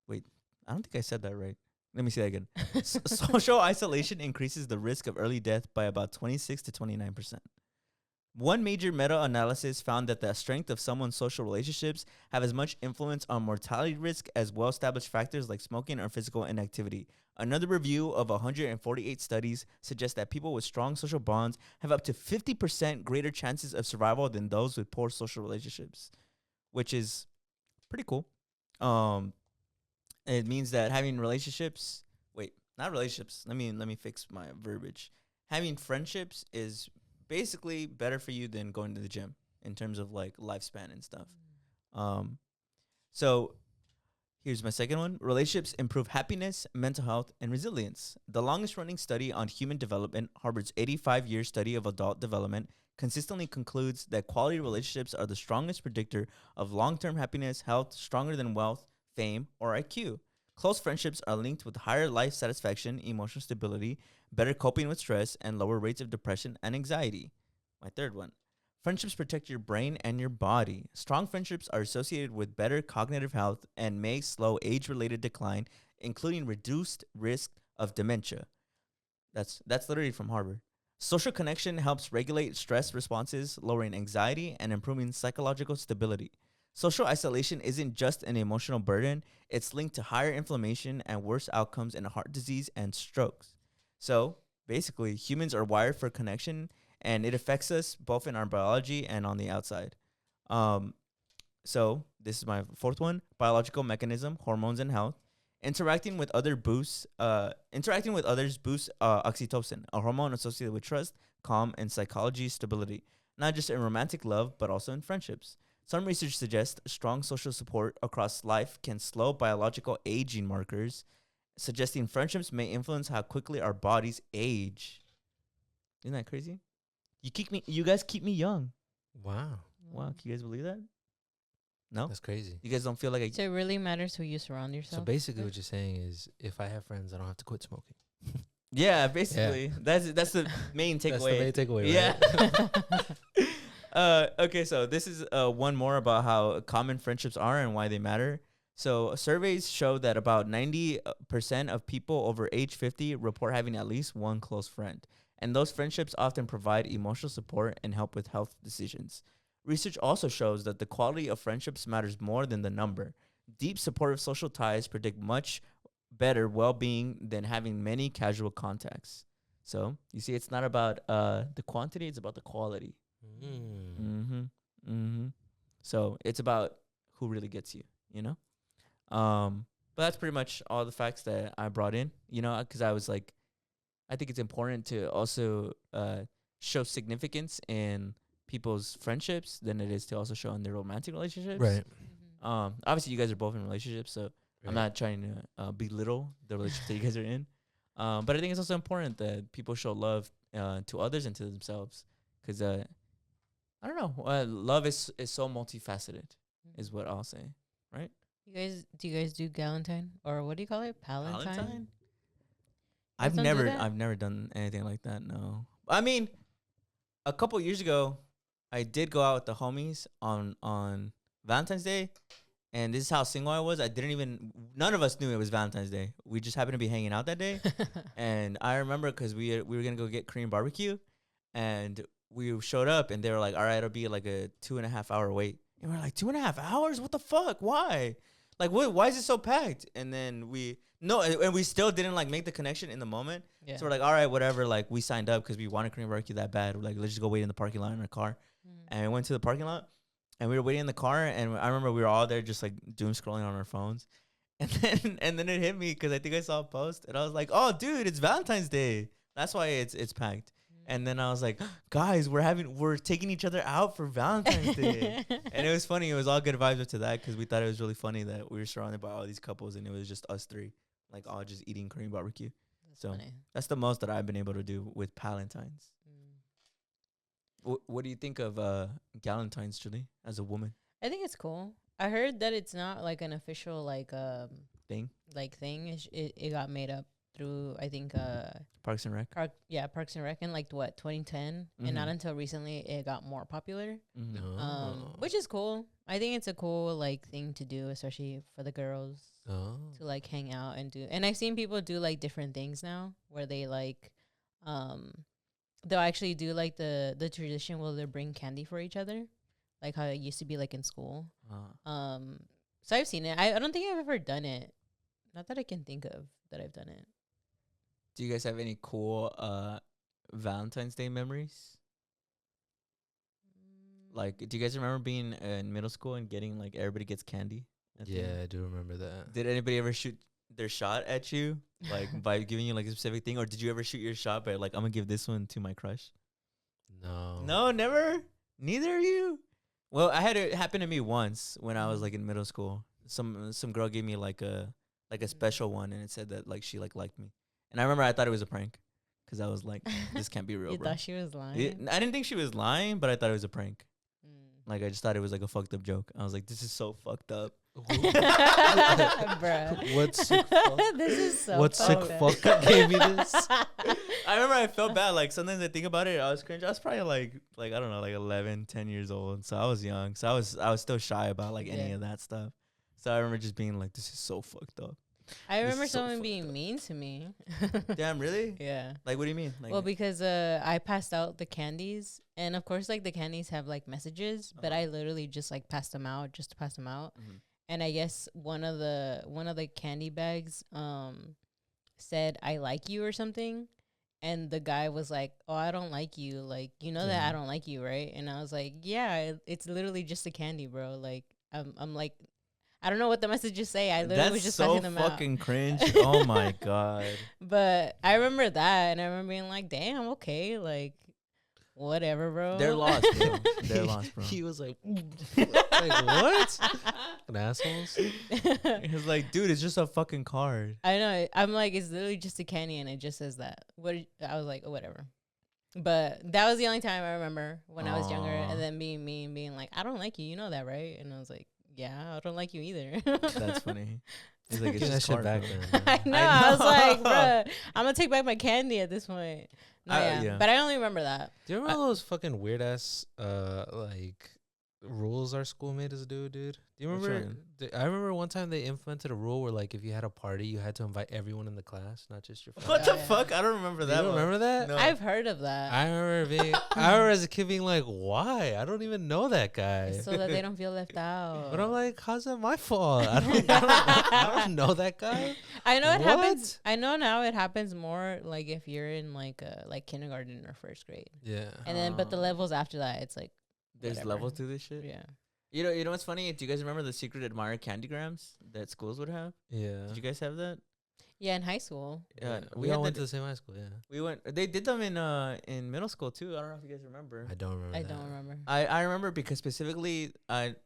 Wait, I don't think I said that right. Let me say that again. Social isolation increases the risk of early death by about 26 to 29%. One major meta-analysis found that the strength of someone's social relationships have as much influence on mortality risk as well-established factors like smoking or physical inactivity. Another review of 148 studies suggests that people with strong social bonds have up to 50% greater chances of survival than those with poor social relationships, which is pretty cool. It means that having relationships, not relationships. Let me fix my verbiage. Having friendships is basically better for you than going to the gym in terms of like lifespan and stuff. So here's my second one. Relationships improve happiness, mental health, and resilience. The longest running study on human development, Harvard's 85-year study of adult development, consistently concludes that quality relationships are the strongest predictor of long-term happiness, health, stronger than wealth, fame, or IQ. Close friendships are linked with higher life satisfaction, emotional stability, better coping with stress, and lower rates of depression and anxiety. My third one. Friendships protect your brain and your body. Strong friendships are associated with better cognitive health and may slow age-related decline, including reduced risk of dementia. That's literally from Harvard. Social connection helps regulate stress responses, lowering anxiety, and improving psychological stability. Social isolation isn't just an emotional burden, it's linked to higher inflammation and worse outcomes in heart disease and strokes. So, basically, humans are wired for connection, and it affects us both in our biology and on the outside. So this is my fourth one: biological mechanism, hormones, and health. Interacting with others boosts oxytocin, a hormone associated with trust, calm, and psychology stability, not just in romantic love, but also in friendships. Some research suggests strong social support across life can slow biological aging markers, suggesting friendships may influence how quickly our bodies age. Isn't that crazy? You guys keep me young. Wow. Wow, can you guys believe that? No? That's crazy. You guys don't feel like So it really matters who you surround yourself. So basically what you're saying is if I have friends, I don't have to quit smoking. Yeah, basically. Yeah. That's the main takeaway. That's the main takeaway, Yeah. Okay, so this is one more about how common friendships are and why they matter. So surveys show that about 90% of people over age 50 report having at least one close friend. And those friendships often provide emotional support and help with health decisions. Research also shows that the quality of friendships matters more than the number. Deep supportive social ties predict much better well-being than having many casual contacts. So you see, it's not about the quantity; it's about the quality. So it's about who really gets you. You know. But that's pretty much all the facts that I brought in. You know, because I was like, I think it's important to also show significance in people's friendships than it is to also show in their romantic relationships. Right. Obviously you guys are both in relationships, so I'm not trying to belittle the relationship that you guys are in. But I think it's also important that people show love to others and to themselves, because I don't know, love is so multifaceted, is what I'll say. Right? Do you guys do Valentine, or what do you call it? Valentine? I've never done anything like that. No. I mean, a couple years ago, I did go out with the homies on Valentine's Day, and this is how single I was. None of us knew it was Valentine's Day. We just happened to be hanging out that day, and I remember because we were gonna go get Korean barbecue, and we showed up, and they were like, "All right, it'll be like a 2.5 hour wait," and we're like, 2.5 hours? What the fuck? Why? Like, why is it so packed? And then and we still didn't like make the connection in the moment. Yeah. So we're like, all right, whatever. Like, we signed up because we wanted Korean barbecue that bad. We're like, let's just go wait in the parking lot in our car. And we went to the parking lot, and we were waiting in the car. And I remember we were all there just like doom scrolling on our phones. And then it hit me because I think I saw a post, and I was like, oh, dude, it's Valentine's Day. That's why it's packed. And then I was like, guys, we're taking each other out for Valentine's Day. And it was funny. It was all good vibes up to that, because we thought it was really funny that we were surrounded by all these couples and it was just us three, like all just eating Korean barbecue. That's the most that I've been able to do with Valentine's. What do you think of Galentine's, Julie, as a woman? I think it's cool. I heard that it's not like an official thing. It got made up through, I think, Parks and Rec. Parks and Rec in 2010, and not until recently it got more popular. Which is cool. I think it's a cool thing to do, especially for the girls to hang out and do. And I've seen people do different things now, where they they'll actually do the tradition where they bring candy for each other, like how it used to be in school. So I've seen it. I don't think I've ever done it. Not that I can think of that I've done it. Do you guys have any cool Valentine's Day memories? Do you guys remember being in middle school and getting everybody gets candy? Yeah, I do remember that. Did anybody ever shoot their shot at you, by giving you a specific thing, or did you ever shoot your shot by I'm gonna give this one to my crush? No, never. Neither of you. Well, I had it happen to me once when I was in middle school. Some girl gave me a special one, and it said that she liked me. And I remember I thought it was a prank, because I was like, this can't be real. You bro. thought she was lying? I didn't think she was lying, but I thought it was a prank. I just thought it was a fucked up joke. I was like, this is so fucked up. Bruh. What sick fuck? This is so what sick fuck gave me this? I remember I felt bad. Sometimes I think about it, I was cringe. I was probably I don't know, 11, 10 years old. So I was young. So I was still shy about any of that stuff. So I remember just being this is so fucked up. I remember someone being mean to me. Damn, really? Yeah. What do you mean? Well, because I passed out the candies, and of course, the candies have messages, but I literally just passed them out just to pass them out. And I guess one of the candy bags said "I like you" or something, And the guy was like, "Oh, I don't like you. Like, you know that I don't like you, right?" And I was like, "Yeah, it's literally just a candy, bro. Like, I'm like, I don't know what the messages say. I literally was just so fucking them out." fucking cringe. Oh my god. But I remember that, and I remember being like, "Damn, okay, like, whatever, bro." They're lost, bro. They're lost, bro. He was like, like what? Fucking assholes. He was like, dude, it's just a fucking card. I know. I'm like, it's literally just a candy, and it just says that. I was like, oh, whatever. But that was the only time I remember when I was younger, and then being me and being like, I don't like you. You know that, right? And I was like, yeah, I don't like you either. That's funny. He's like, it's Give that just shit card, back bro. then. I know. I was like, bruh, I'm gonna take back my candy at this point. No, Yeah. But I only remember that. Do you remember those fucking weird ass like rules our school made us do, dude? Do you Which remember? one? I remember one time they implemented a rule where like if you had a party, you had to invite everyone in the class, not just your friends. What Yeah, the yeah. fuck? I don't remember that. You don't one. remember that? No. I've heard of that. I remember as a kid being like, why? I don't even know that guy. So that they don't feel left out. But I'm like, how's that my fault? I don't know that guy. I know it What? happens. I know now it happens more like if you're in like kindergarten or first grade, Yeah. and then but the levels after that, it's like There's whatever. levels to this shit. Yeah. You know what's funny? Do you guys remember the secret admirer candygrams that schools would have? Yeah. Did you guys have that? Yeah, in high school. Yeah. we We all had went that- to the same high school. Yeah. We went. They did them in middle school too. I don't know if you guys remember. I don't remember. I that. don't remember. I remember because specifically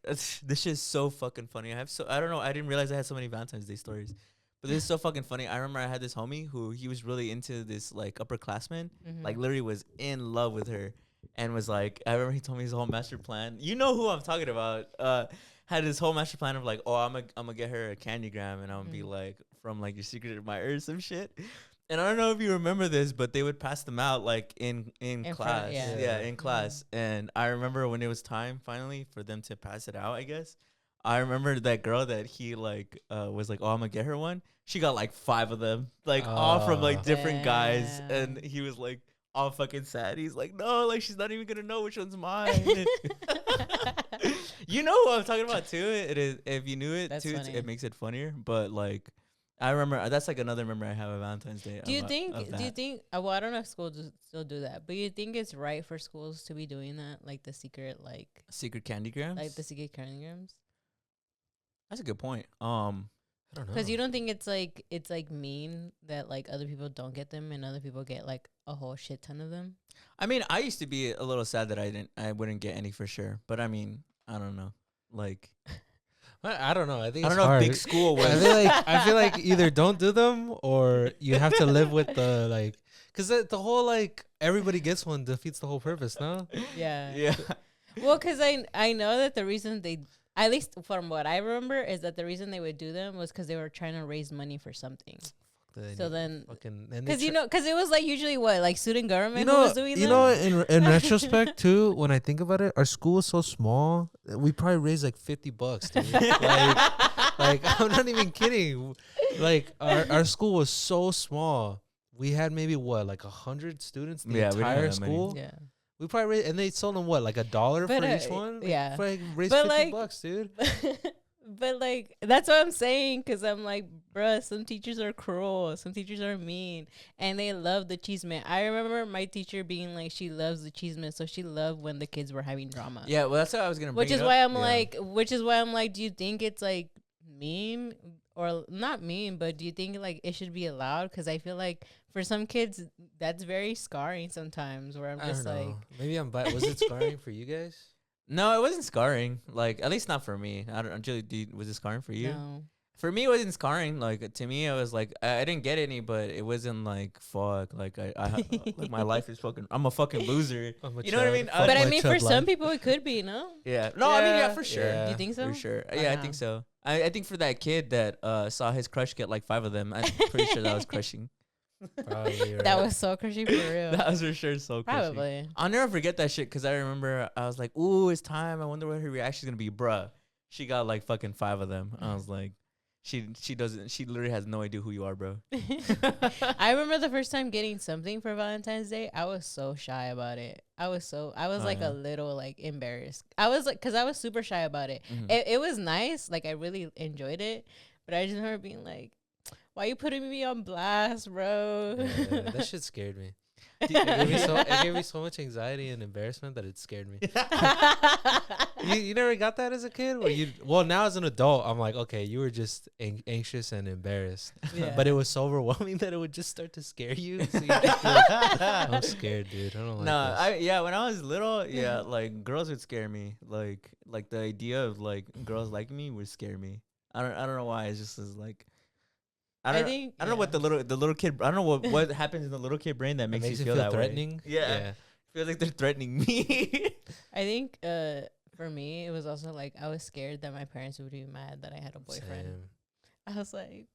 this shit is so fucking funny. I don't know. I didn't realize I had so many Valentine's Day stories, but this is so fucking funny. I remember I had this homie who he was really into this like upperclassman, Mhm. like literally was in love with her, and was like I remember he told me his whole master plan. You know who I'm talking about? Had his whole master plan of like, oh, I'm gonna get her a candygram, and I'm gonna be like from like your secret admirer or some shit. And I don't know if you remember this, but they would pass them out like in front of- class. yeah. Yeah, in class. And I remember when it was time finally for them to pass it out, I guess. I remember that girl that he like was like, oh, I'm gonna get her one. She got like 5 of them, like all from like different guys, Damn. and he was like all fucking sad. He's like, no, like she's not even gonna know which one's mine. You know who I'm talking about too. It is if you knew it That's too, funny. it makes it funnier. But like, I remember that's like another memory I have of Valentine's Day. Do you of think? that. Do you think? Well, I don't know if schools still do that, but you think it's right for schools to be doing that, like the secret, secret candygrams? like the secret candygrams? That's a good point. I don't know. Because you don't think it's like mean that like other people don't get them and other people get like a whole shit ton of them. I mean, I used to be a little sad that I wouldn't get any for sure. But I mean, I don't know. Like, I don't know. I think I it's don't know hard. if big school I was. feel like either don't do them or you have to live with the like, because the whole like everybody gets one defeats the whole purpose. No. Yeah. Yeah. Well, because I know that the reason they, at least from what I remember, is that the reason they would do them was because they were trying to raise money for something. So then, because because it was like usually what, like student government who was doing you them? know, in retrospect too, when I think about it, our school was so small. We probably raised like $50, dude. like I'm not even kidding. Like our school was so small. We had maybe what, like 100 students the Yeah, we didn't have entire that many. school. Yeah. We probably raised, and they sold them what, like $1 But, for each one. yeah. Probably raised But, $50, dude. But like that's what I'm saying, because I'm like, bruh, some teachers are cruel, some teachers are mean, and they love the cheese man. I remember my teacher being like, she loves the cheese man, so she loved when the kids were having drama. Yeah, well, that's what I was gonna. which bring is it why up. I'm Yeah. like, do you think it's like mean or not mean, but do you think like it should be allowed? Because I feel like for some kids that's very scarring sometimes. Where I'm I just don't like, know. Maybe I'm biased. Was it scarring for you guys? No, it wasn't scarring. Like, at least not for me. I don't. Julie, was it scarring for you? no. For me, it wasn't scarring. Like, to me, I was like, I didn't get any, but it wasn't like fuck. Like, like my life is fucking. I'm a fucking loser. You know what I mean? Fuck But I my mean, chub for some life. people it could be, no? Yeah. No, I mean, yeah, Yeah. for sure. Yeah. Do you think so? For sure. Or Yeah, I no? think so. I think for that kid that saw his crush get like 5 of them, I'm pretty sure that was crushing. Probably, you're That right. was so crushing for real. That was for sure so crushing. Probably. I'll never forget that shit because I remember I was like, ooh, it's time. I wonder what her reaction is going to be. Bruh, she got like fucking 5 of them. I was like, she literally has no idea who you are, bro. I remember the first time getting something for Valentine's Day. I was so shy about it. I was like yeah. a little like embarrassed. I was like, because I was super shy about it. Mhm. It was nice. Like I really enjoyed it. But I just remember being like, why you putting me on blast, bro? Yeah, that shit scared me. It gave me so much anxiety and embarrassment that it scared me. You never got that as a kid? Well, now as an adult, I'm like, okay, you were just anxious and embarrassed. Yeah. But it was so overwhelming that it would just start to scare you. So you just feel like, I'm scared, dude. I don't like this. When I was little, like girls would scare me. Like the idea of like girls liking me would scare me. I don't know why. It's just like I don't know what the little kid. I don't know what happens in the little kid brain that makes you feel that threatening. Way. Yeah. Feel like they're threatening me. I think for me it was also like I was scared that my parents would be mad that I had a boyfriend. Same. I was like,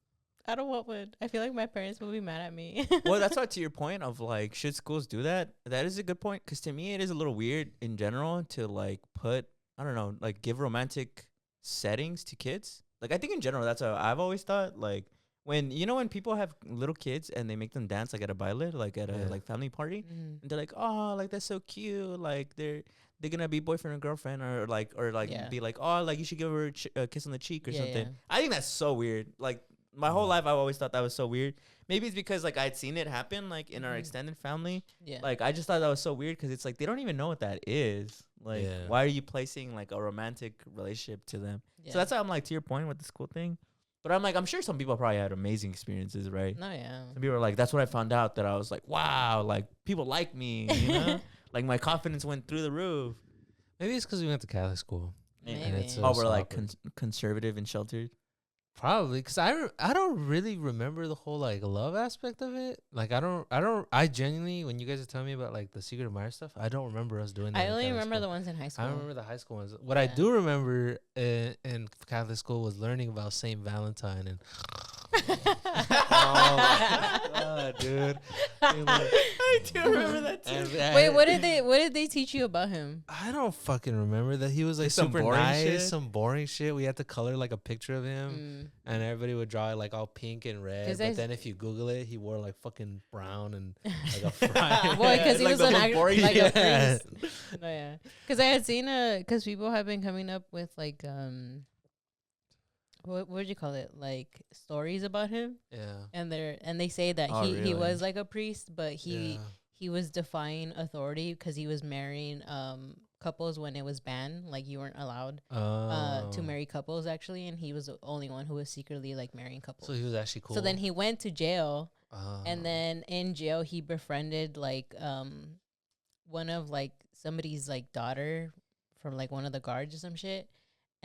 I don't want one. I feel like my parents will be mad at me. Well, that's why to your point of like, should schools do that? That is a good point. Because to me, it is a little weird in general to like put, I don't know, like give romantic settings to kids. Like I think in general, that's how I've always thought. Like when people have little kids and they make them dance like at a baile, like at a like family party, and they're like, oh, like that's so cute. Like they're gonna be boyfriend or girlfriend or be like, oh, like you should give her a kiss on the cheek or something. Yeah. I think that's so weird. Like my whole life, I've always thought that was so weird. Maybe it's because like I'd seen it happen like in our extended family. Yeah. Like I just thought that was so weird because it's like they don't even know what that is. Like why are you placing like a romantic relationship to them? Yeah. So that's why I'm like, to your point with the school thing. But I'm like, I'm sure some people probably had amazing experiences, right? No, yeah. Some people were like, that's what I found out, that I was like, wow, like people like me, you know? Like my confidence went through the roof. Maybe it's because we went to Catholic school. Maybe. We're like conservative and sheltered. Probably because I don't really remember the whole like love aspect of it. Like I genuinely, when you guys are telling me about like the Secret Admirer stuff, I don't remember us doing that. I only remember the ones in high school. I remember the high school ones. What I do remember in Catholic school was learning about Saint Valentine and oh my God, dude. I do remember that too. Wait, what did they teach you about him? I don't fucking remember that. He was like Some super boring nice, shit? some boring shit. We had to color like a picture of him, and everybody would draw it like all pink and red. But then if you Google it, he wore like fucking brown and like a fry. Well, because he Like was the an most boring like shit. a priest. No, yeah. Because I had seen because people have been coming up with like what would you call it, like stories about him. Yeah. And they say that he was like a priest, but he was defying authority because he was marrying couples when it was banned. Like you weren't allowed to marry couples actually, and he was the only one who was secretly like marrying couples. So he was actually cool. So then he went to jail, and then in jail he befriended like one of like somebody's like daughter from like one of the guards or some shit.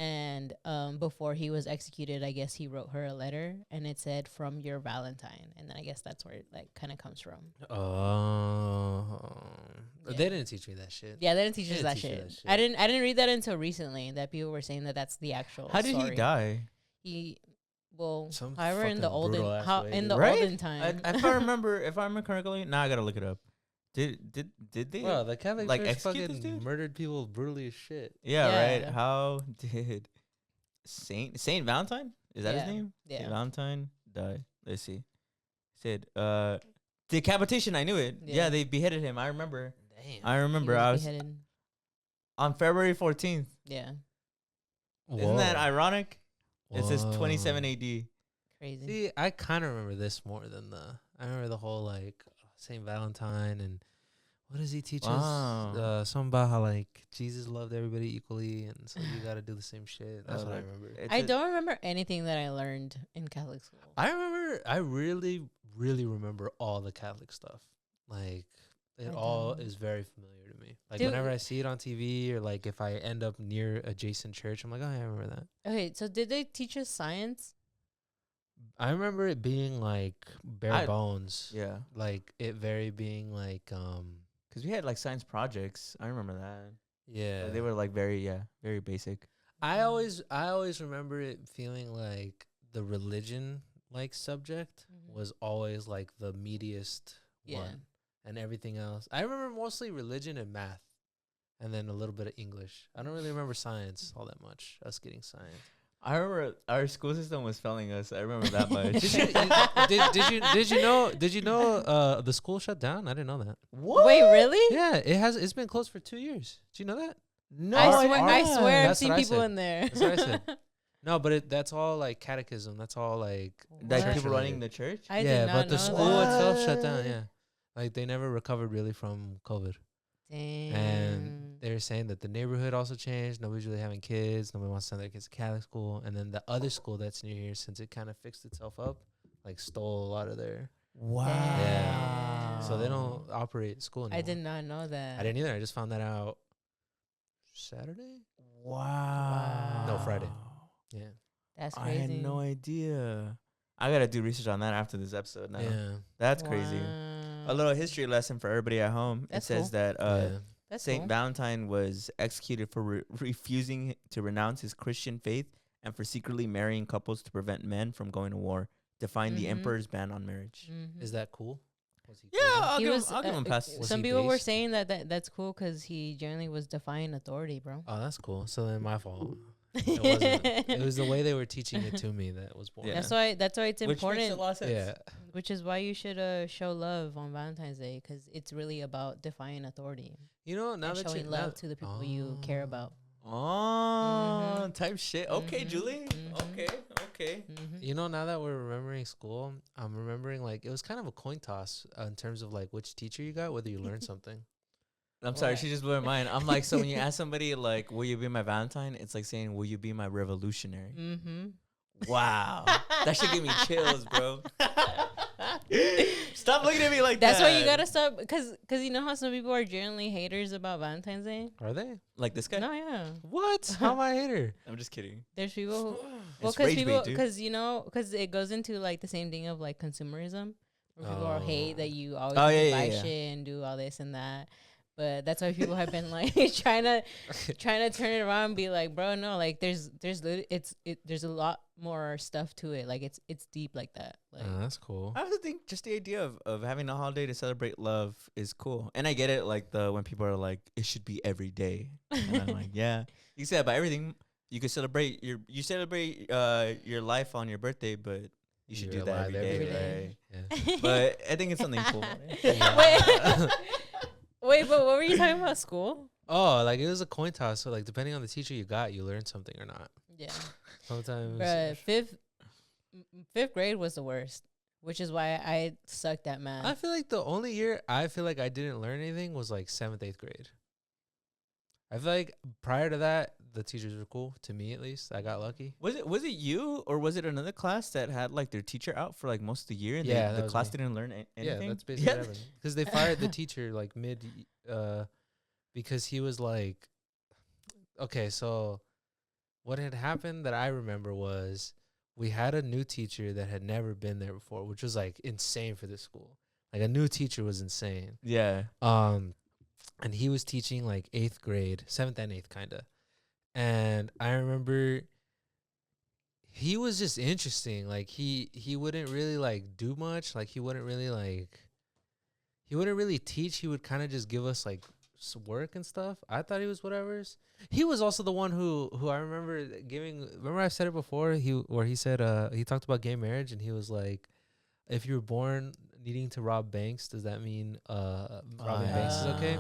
And before he was executed, I guess he wrote her a letter, and it said, "From your Valentine," and then I guess that's where it like kind of comes from. They didn't teach me that shit. Yeah, they didn't teach us that shit. I didn't read that until recently. That people were saying that that's the actual. How did he die? However, in the olden time. If I remember correctly, now I gotta look it up. Did they? Well, the Catholic like Church execute fucking murdered people brutally as shit. Yeah, right. How did Saint Valentine? Is that his name? Yeah. Saint Valentine died. Let's see. Said decapitation. I knew it. Yeah, they beheaded him. I remember. Damn. I remember. I was beheaded. On February 14th. Yeah. Isn't that ironic? Whoa. It says 27 AD. Crazy. See, I kind of remember this more than I remember the whole like Saint Valentine and what does he teach us? Something about how like Jesus loved everybody equally, and so you got to do the same shit. That's what I remember. I don't remember anything that I learned in Catholic school. I really, really remember all the Catholic stuff. Like it all is very familiar to me. Like whenever I see it on TV or like if I end up near adjacent church, I'm like, oh, yeah, I remember that. Okay, so did they teach us science? I remember it being like bare bones. Yeah. Like it very being like because we had like science projects. I remember that. Yeah. Like, they were like very basic. I always remember it feeling like the religion like subject was always like the meatiest one, and everything else. I remember mostly religion and math, and then a little bit of English. I don't really remember science all that much. Us getting science. I remember our school system was failing us. I remember that much. Did you know the school shut down? I didn't know that. What? Wait, really? Yeah, it's been closed for 2 years. Did you know that? No, I swear I've That's seen what I people said. in there. That's what I said. No, but that's all like catechism. That's all like like church people running related. the church. I did not but the know school that. itself shut down. Yeah, Like they never recovered really from COVID. Damn. And they're saying that the neighborhood also changed. Nobody's really having kids. Nobody wants to send their kids to Catholic school. And then the other school that's near here, since it kind of fixed itself up, like stole a lot of their. Wow. Yeah. So they don't operate school anymore. I did not know that. I didn't either. I just found that out Saturday. Wow. No, Friday. Yeah. That's I crazy. had no idea. I gotta do research on that after this episode now. Yeah. That's crazy. A little history lesson for everybody at home. That's it says cool. that Yeah. That's Saint cool. Valentine was executed for refusing to renounce his Christian faith and for secretly marrying couples to prevent men from going to war, defying the Mhm. emperor's ban on marriage. Mhm. Is that cool? Was he Yeah, cool? I'll He give, was, him, I'll give him a pass. Was some he people were based? saying that's cool because he generally was defying authority, bro. Oh, that's cool. So then my fault. It wasn't. It was the way they were teaching it to me that was boring. Yeah. That's why it's Which important. makes a lot of sense. Yeah. Which is why you should show love on Valentine's Day, because it's really about defying authority You know, now and that showing you love to the people you care about. Oh, Mhm. type shit. Okay, Mhm. Julie. Mhm. Okay. Mm-hmm. You know, now that we're remembering school, I'm remembering like it was kind of a coin toss in terms of like which teacher you got, whether you learned something. I'm sorry, What? she just blew my mind. I'm like, so when you ask somebody like, "Will you be my Valentine?" It's like saying, "Will you be my revolutionary?" Mm-hmm. Wow, that should give me chills, bro. Stop looking at me like That's that. why you gotta stop, because you know how some people are generally haters about Valentine's Day. Are they? like this guy. No, yeah. What? How am I a hater? I'm just kidding. There's people who, well, It's because rage people, bait, dude. because you know, because it goes into like the same thing of like consumerism, where people are hate that you always Oh, have to yeah, buy yeah, yeah. shit and do all this and that. But that's why people have been like trying to turn it around and be like, bro, no, like there's there's a lot more stuff to it. Like it's deep like that. Like That's cool. I also think just the idea of having a holiday to celebrate love is cool, and I get it. Like when people are like, it should be every day, and I'm like, yeah, you said about everything. You could celebrate your life on your birthday, but you should You're do that alive every day, every day. right? Yeah. But I think it's something cool. Wait, but what were you talking about? School? Oh, like it was a coin toss. So like depending on the teacher you got, you learned something or not. Yeah. Sometimes. Bruh, fifth grade was the worst, which is why I sucked at math. I feel like the only year I feel like I didn't learn anything was like 7th, 8th grade. I feel like prior to that, the teachers were cool, to me at least. I got lucky. Was it you or was it another class that had like their teacher out for like most of the year and Yeah, the that was class me. didn't learn anything? Yeah, that's basically what happened. Because they fired the teacher like mid, because he was like, okay, so what had happened that I remember was we had a new teacher that had never been there before, which was like insane for this school. Like a new teacher was insane. Yeah. And he was teaching like 8th grade, 7th and 8th kind of. And I remember he was just interesting. Like he wouldn't really like do much. Like he wouldn't really teach. He would kind of just give us like work and stuff. I thought he was whatever's. He was also the one who I remember giving. Remember I said it before. He said he talked about gay marriage and he was like, if you were born needing to rob banks, does that mean robbing banks is okay?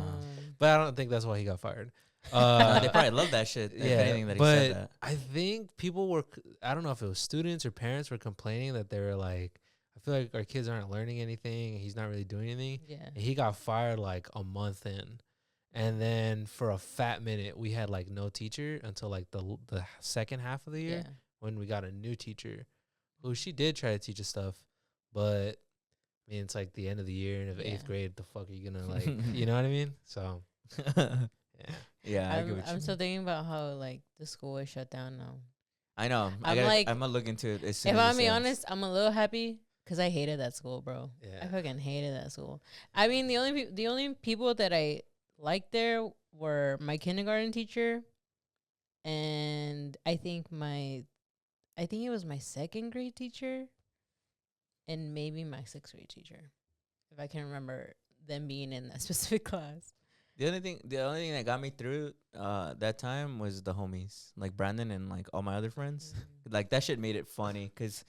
But I don't think that's why he got fired. They probably love that shit. If anything, that he but said that. I think people were, I don't know if it was students or parents were complaining that they were like, I feel like our kids aren't learning anything. And he's not really doing anything. Yeah. And he got fired like a month in. And then for a fat minute, we had like no teacher until like the second half of the year Yeah. when we got a new teacher who she did try to teach us stuff. But I mean, it's like the end of the year and of Yeah. 8th grade, the fuck are you going to like, you know what I mean? So, yeah. Yeah, I get what you I'm mean. still thinking about how like the school is shut down now. I know. I'm like- I'm gonna look into it as soon If as I'm it being says. honest, I'm a little happy because I hated that school, bro. Yeah. I fucking hated that school. I mean, the only people that I liked there were my kindergarten teacher, and I think it was my 2nd grade teacher, and maybe my 6th grade teacher, if I can remember them being in that specific class. The only thing that got me through that time was the homies, like Brandon and like all my other friends. Like that shit made it funny because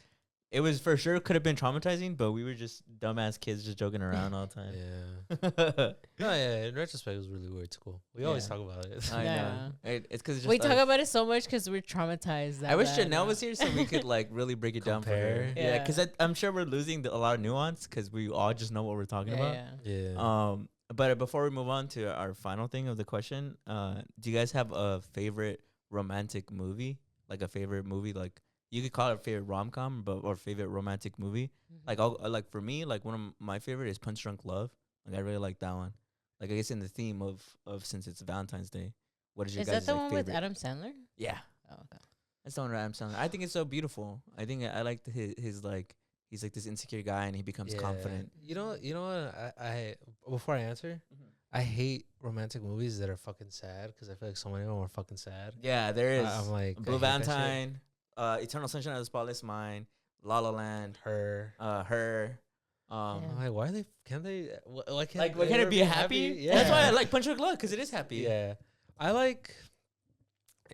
it was for sure could have been traumatizing, but we were just dumbass kids just joking around all the time. Yeah. No, yeah. In retrospect, it was really weird school. We always talk about it. I Yeah. know. It's because We talk about it so much because we're traumatized. I wish Janel was here so we could like really break it down for her. Compare. Yeah, because I'm sure we're losing a lot of nuance because we all just know what we're talking about. Yeah. But before we move on to our final thing of the question, do you guys have a favorite romantic movie? Like a favorite movie, like you could call it a favorite rom-com, or favorite romantic movie. Like like for me, like one of my favorite is Punch Drunk Love. Like I really like that one. Like I guess in the theme of since it's Valentine's Day, what is your guys' Is that the one favorite? with Adam Sandler? Yeah, Oh, okay. that's the one with Adam Sandler. I think it's so beautiful. I think I like his like he's like this insecure guy and he becomes confident. You know what? I before I answer, I hate romantic movies that are fucking sad because I feel like so many of them are fucking sad. Yeah, there is. I'm like I Blue hate that shit. Valentine, Eternal Sunshine of the Spotless Mind, La La Land, Her. Her. I'm like, why are they? Can they? Why can't? Like, why can't it be happy? Yeah, That's why I like Punch Drunk Love because it is happy. Yeah, I like.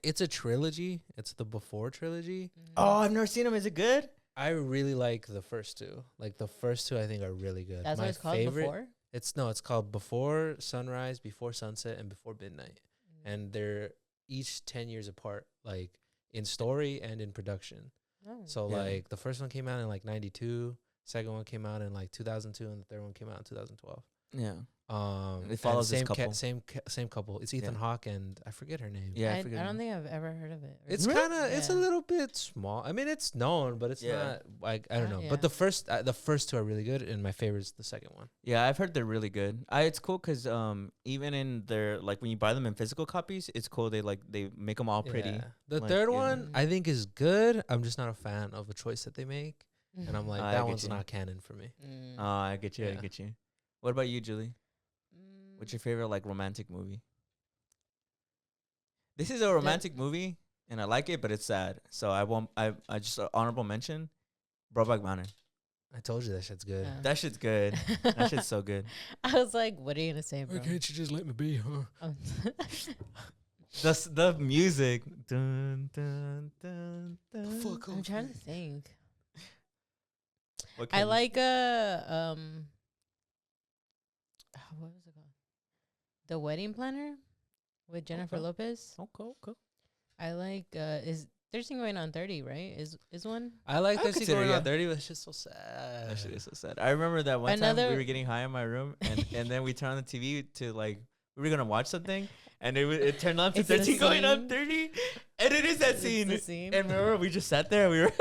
It's a trilogy. It's the Before trilogy. Oh, I've never seen them. Is it good? I really like the first two. Like the first two, I think are really good. That's My what it's called favorite, before? It's called Before Sunrise, Before Sunset, and Before Midnight, and they're each 10 years apart, like in story and in production. Oh. So Yeah. like the first one came out in like 92, second one came out in like 2002, and the third one came out in 2012. Yeah. And It follows this same couple. same couple. It's Ethan Yeah. Hawke and I forget her name. Yeah, I forget don't it. think I've ever heard of it. It's Really? kind of it's a Yeah. little bit small. I mean, it's known, but it's Yeah. not like I don't know. Yeah. But the first two are really good, and my favorite is the second one. Yeah, I've heard they're really good. It's cool because even in their like when you buy them in physical copies, it's cool. They make them all pretty. Yeah. The Like, third yeah. one I think is good. I'm just not a fan of a choice that they make, and I'm like I that get one's you. not canon for me. Oh, I get you. I Yeah. get you. What about you, Julie? What's your favorite like romantic movie? This is a romantic movie, and I like it, but it's sad. So I won't. I just honorable mention, Brokeback Mountain. I told you that shit's good. Yeah. That shit's good. That shit's so good. I was like, what are you gonna say, bro? you just let me be, huh? Oh. The music. Dun, dun, dun, dun. Fuck I'm off trying me. to think. What I kind of- like what was it called? The Wedding Planner with Jennifer Okay. Lopez. Okay. I like is there's thing going on 30, right? Is one? I like I that shit consider, going yeah. on 30, but it's just so sad. That shit is so sad. I remember that one time we Another- were getting high in my room, and then we turned on the TV to like we were gonna watch something, and it turned on to It's the 13 going on scene. 30, and it is that It's scene. the scene. And remember, we just sat there, and we were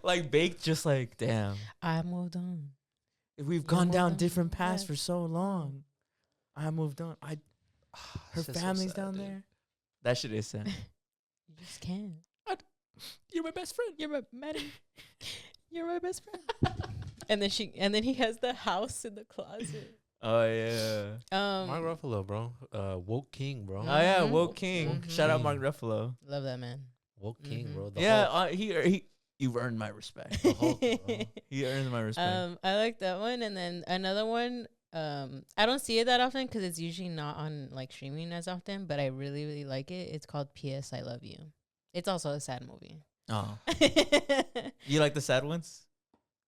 like baked, just like damn. I moved on. We've You gone moved down on different paths fast. for so long. I moved on. Her It's just so family's sad, down dude. there. That shit is sad. You just can't. You're my best friend. You're my Maddie. You're my best friend. and then he has the house in the closet. Oh yeah. Mark Ruffalo, bro. Woke King, bro. Oh yeah, Mhm. Woke King. Mhm. Shout out Mark Ruffalo. Love that man. Woke King, Mhm. bro. The Yeah, Hulk. he you've earned my respect. The Hulk, bro. He earned my respect. I like that one, and then another one. I don't see it that often because it's usually not on like streaming as often, but I really really like it. It's called P.S. I Love You. It's also a sad movie. Oh, you like the sad ones?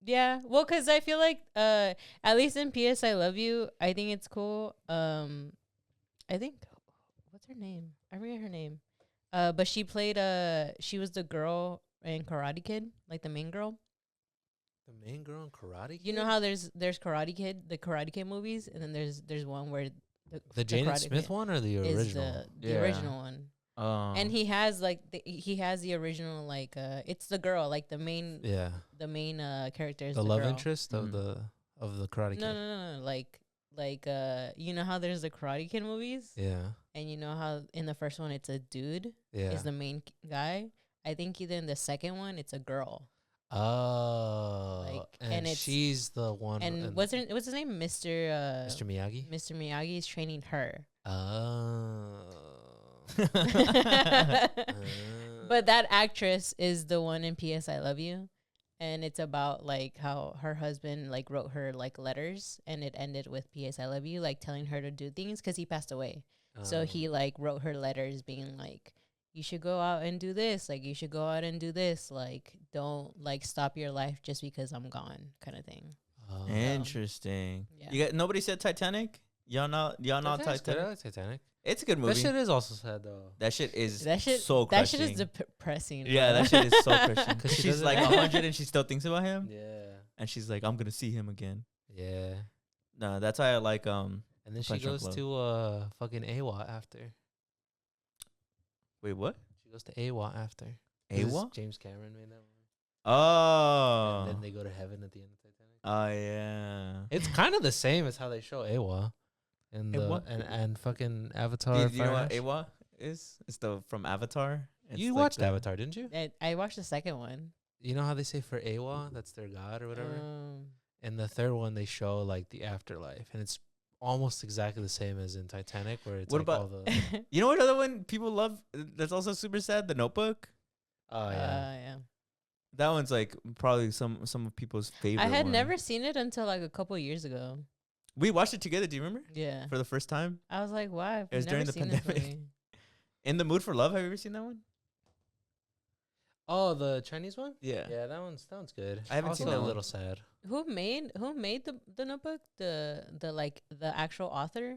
Yeah, well, cause I feel like at least in P.S. I Love You, I think it's cool. I think what's her name? I forget her name. But she played she was the girl in Karate Kid, like the main girl. The main girl in Karate Kid? You know how there's Karate Kid, the Karate Kid movies, and then there's one where the Jaden Karate Smith Kid one or the is original? the Yeah. original one. Oh, And he has like he has the original like it's the girl, like the main Yeah. character is The the love girl. interest of Mhm. the Karate Kid. No, like you know how there's the Karate Kid movies, Yeah. and you know how in the first one it's a dude Yeah. is the main guy. I think either in the second one it's a girl. Oh. Like, and and it's- she's the one. And what's his name? Mr. Mr. Miyagi? Mr. Miyagi is training her. Oh. But that actress is the one in P.S. I Love You. And it's about like how her husband like wrote her like letters, and it ended with P.S. I Love You, like telling her to do things because he passed away. So he like wrote her letters being like, you should go out and do this. Like, you should go out and do this. Like, don't like stop your life just because I'm gone, kind of thing. Interesting. Yeah. You got nobody said Titanic. Y'all not Titanic's good. I Titanic. like Titanic. It's a good movie. That shit is also sad though. That shit is That so crushing. shit is depressing. Yeah, bro. that shit is so crushing. Because She she's doesn't- like 100 and she still thinks about him. Yeah. And she's like, I'm gonna see him again. Yeah. No, that's why I like And then she Punch Drunk goes to fucking AWA after. Wait, what? She goes to AWA after. 'Cause AWA? James Cameron made that one. Oh. And then they go to heaven at the end of Titanic. Oh yeah. It's kind of the same as how they show AWA. And AWA? and fucking Avatar. Do you know what Fire Ash. AWA is? It's the from Avatar. It's You like watched the- Avatar, didn't you? I watched the second one. You know how they say for AWA, that's their god or whatever? Um, And the third one, they show like the afterlife. And it's almost exactly the same as in Titanic, where it's What like about- all the. You know what other one people love? That's also super sad. The Notebook. Oh, yeah. yeah. That one's like probably some of people's favorite. I had one. never seen it until like a couple years ago. We watched it together. Do you remember? Yeah. For the first time. I was like, wow, I've It was never during the seen this pandemic. movie. In the Mood for Love. Have you ever seen that one? Oh, the Chinese one? Yeah. Yeah, that one's good. I haven't seen Also that a one. little sad. Who made the Notebook? The like the actual author?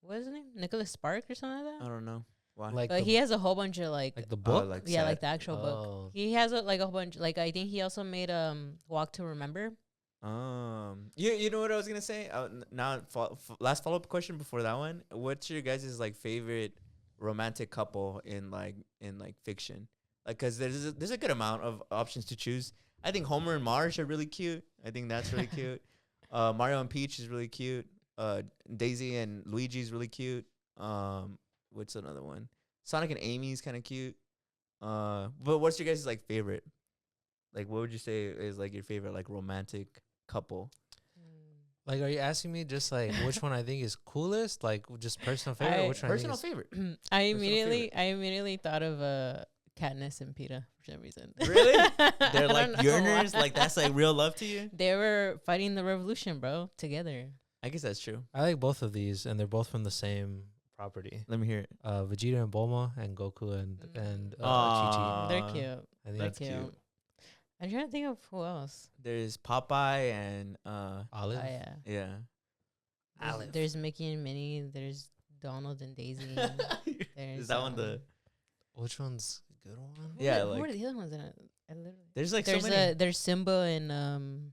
What is his name? Nicholas Spark or something like I that? don't know. Why? Like But the, he has a whole bunch of like, like the book? like yeah, sad. like the actual book. Oh. He has like a whole bunch. Like I think he also made Walk to Remember. You know what I was gonna say? Last follow up question before that one. What's your guys' like favorite romantic couple in fiction? Like, cause there's a good amount of options to choose. I think Homer and Marge are really cute. I think that's really cute. Mario and Peach is really cute. Daisy and Luigi is really cute. What's another one? Sonic and Amy is kind of cute. But what's your guys' like favorite? Like, what would you say is like your favorite like romantic couple? Like, are you asking me just like which one I think is coolest? Like, just personal favorite? Which one I think Personal is- favorite. I immediately thought of Katniss and Peeta for some reason. Really? I They're don't like know yearners. why. Like that's like real love to you. They were fighting the revolution, bro, together. I guess that's true. I like both of these, and they're both from the same property. Let me hear it. Vegeta and Bulma, and Goku and Aw. Chi-Chi. They're cute. I think That's They're cute. I'm trying to think of who else. There's Popeye and Olive. Oh yeah. yeah. There's Mickey and Minnie. There's Donald and Daisy. Is There's, that one the? Which one's a good one? Yeah, who like- are the other ones in it? I literally. There's like There's so many. there's Simba and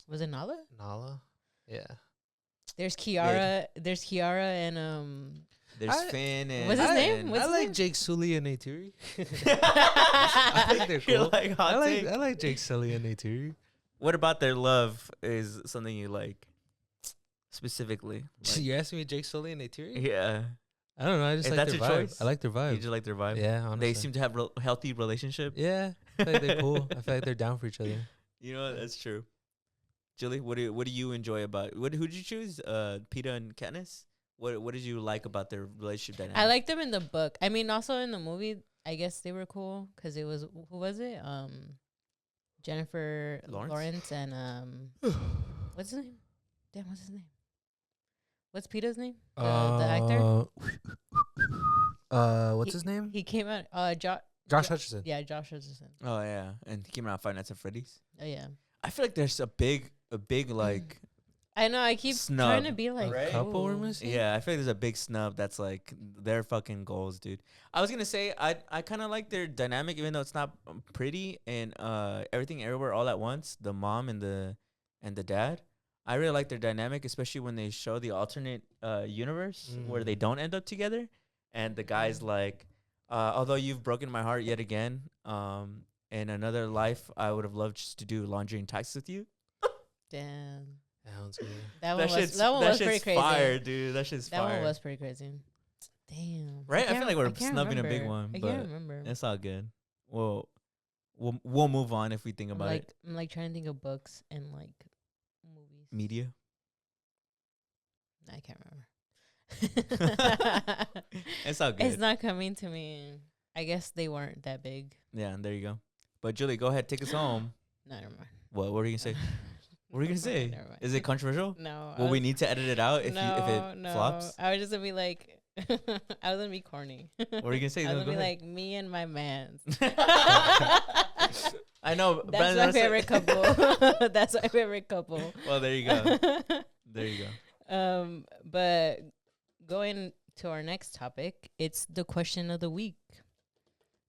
was it Nala? Nala. Yeah. There's Kiara. There's Kiara and There's I- Finn and. What's his name? and- What's I his like name? Jake Sully and Neytiri. I think they're You're cool. like hot take. I like Jake Sully and Neytiri. What about their love is something you like specifically? Like, You asking me Jake Sully and Neytiri? yeah. I don't know. I just If like that's their your vibe. choice, I like their You vibe. just like their vibe. Yeah, honestly. They seem to have healthy relationship. Yeah, I feel like they're cool. I feel like they're down for each other. You know what? That's true. Julie, what do you enjoy about who did you choose? Peeta and Katniss. What did you like about their relationship dynamic? I liked them in the book. I mean, also in the movie, I guess they were cool because it was who was it? Jennifer Lawrence? and what's his name? Damn, what's his name? What's Peter's name? The actor. What's his name? He came out. Josh Hutcherson. Yeah, Josh Hutcherson. Oh yeah, and he came out Five Nights at Freddy's. Oh yeah. I feel like there's a big like I know. I keep Snub. trying to be like Right? Couple we're ooh. missing? yeah. I feel like there's a big snub that's like their fucking goals, dude. I was gonna say I kind of like their dynamic, even though it's not pretty and Everything Everywhere All at Once. The mom and the dad. I really like their dynamic, especially when they show the alternate universe where they don't end up together, and the guy's like, although you've broken my heart yet again, in another life I would have loved just to do laundry and taxes with you. Damn. That one's good. That one was pretty crazy. Fire, dude. That shit's That fire. one was pretty crazy. Damn. Right? I feel like we're can't snubbing a big remember. one, I but can't remember. It's all good. Well, we'll move on if we think about it. I'm like trying to think of books and like movies. Media. I can't remember. It's all good. It's not coming to me. I guess they weren't that big. Yeah, there you go. But Julie, go ahead, take us home. No, never mind. What were you gonna say? What were you gonna say? Never mind. Is it controversial? No. Will we need to edit it out if it no. flops? I was just gonna be like, I was gonna be corny. What were you gonna say? I was No, gonna go be ahead. like me and my mans. I know. That's my favorite couple. That's my favorite couple. Well, there you go. There you go. But going to our next topic, it's the question of the week.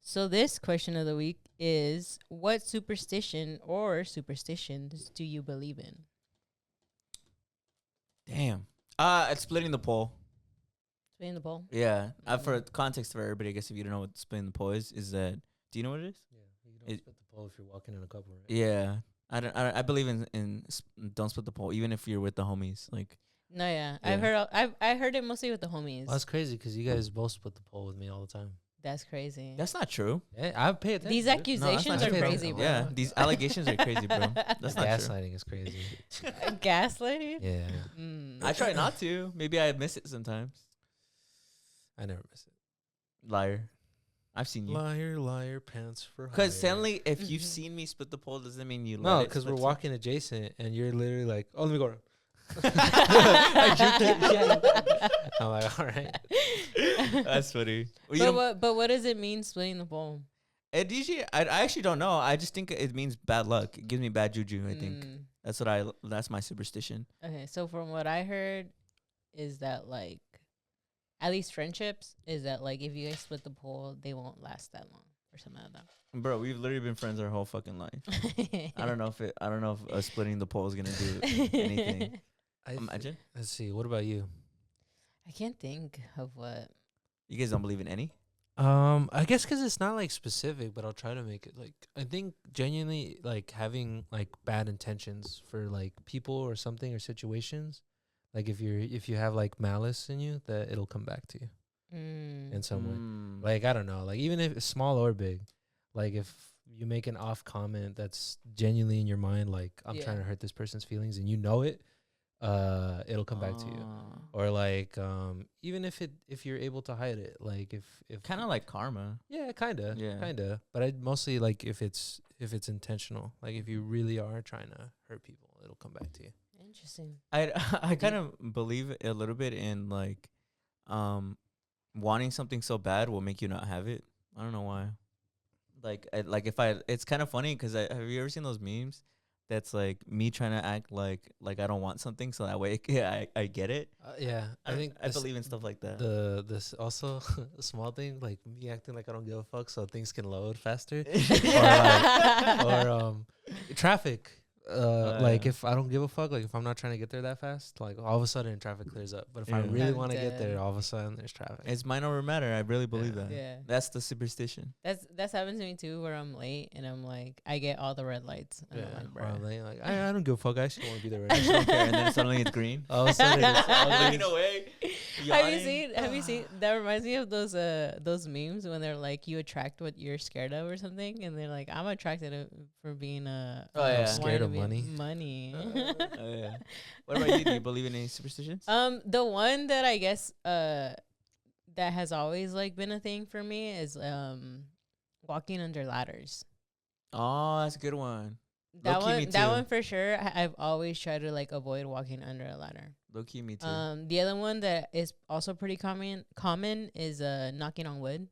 So this question of the week is: what superstition or superstitions do you believe in? Damn. It's splitting the pole. Spin the poll. Yeah. For context for everybody, I guess if you don't know what splitting the pole is that do you know what it is? Yeah, you don't split the pole if you're walking in a couple, right? Yeah. I believe in don't split the pole, even if you're with the homies. Like, No, yeah, Yeah. I heard it mostly with the homies. Well, that's crazy because you guys both split the pole with me all the time. That's crazy. that's not true. Yeah, I pay attention. These dude. accusations not are true. crazy, bro. Yeah, these allegations are crazy, bro. That's not true. Gaslighting is crazy. Gaslighting. Yeah, I try not to. Maybe I miss it sometimes. I never miss it. Liar. I've seen you. Liar, liar, pants for hire. Because suddenly, if you've seen me split the pole, doesn't mean you. No, let it because we're split walking adjacent, and you're literally like, "Oh, let me go." around." I juke I'm like, "All right." That's funny. Well, you know, But what does it mean splitting the pole? it usually, I actually don't know. I just think it means bad luck. It gives me bad juju. I think that's my superstition. Okay, so from what I heard, is that like, at least friendships, is that like if you guys split the pole, they won't last that long or something like that. Bro, we've literally been friends our whole fucking life. I don't know if splitting the pole is gonna do anything. Imagine. Let's see. What about you? I can't think of what. You guys don't believe in any? I guess because it's not like specific, but I'll try to make it like I think genuinely like having like bad intentions for like people or something or situations. Like if you have like malice in you, that it'll come back to you in some way. Like I don't know, like even if it's small or big, like if you make an off comment that's genuinely in your mind, like I'm trying to hurt this person's feelings, and you know it, it'll come back to you. Or like even if you're able to hide it, like if Kind of like karma. yeah, kinda. Yeah. Kinda. But I mostly like if it's intentional. Like if you really are trying to hurt people, it'll come back to you. Interesting. I kind of believe a little bit in like wanting something so bad will make you not have it. I don't know why. Like it's kind of funny because have you ever seen those memes? That's like me trying to act like I don't want something, so that way I get it. Yeah, I think I believe in stuff like that. this also a small thing like me acting like I don't give a fuck, so things can load faster. or traffic. Like if I don't give a fuck, like if I'm not trying to get there that fast, like all of a sudden traffic clears up. But if I Yeah. really I'm want to get there, dead. all of a sudden there's traffic. It's mind over matter. I really believe that. Yeah. That's the superstition. That's happened to me too, where I'm late and I'm like, I get all the red lights. And Yeah, I'm like, or I'm bruh. like I don't give a fuck. I actually want to be there I right just now. don't care. And then suddenly it's green. All of a sudden, away. Have you seen that reminds me of those memes when they're like you attract what you're scared of or something, and they're like I'm attracted for being Oh, yeah. Scared of money. money. Oh, yeah. What about you? Do you believe in any superstitions? The one that I guess that has always like been a thing for me is walking under ladders. Oh, that's a good one. That Low-key, me that too. one for sure. I've always tried to like avoid walking under a ladder. Low key, me too. The other one that is also pretty common is knocking on wood.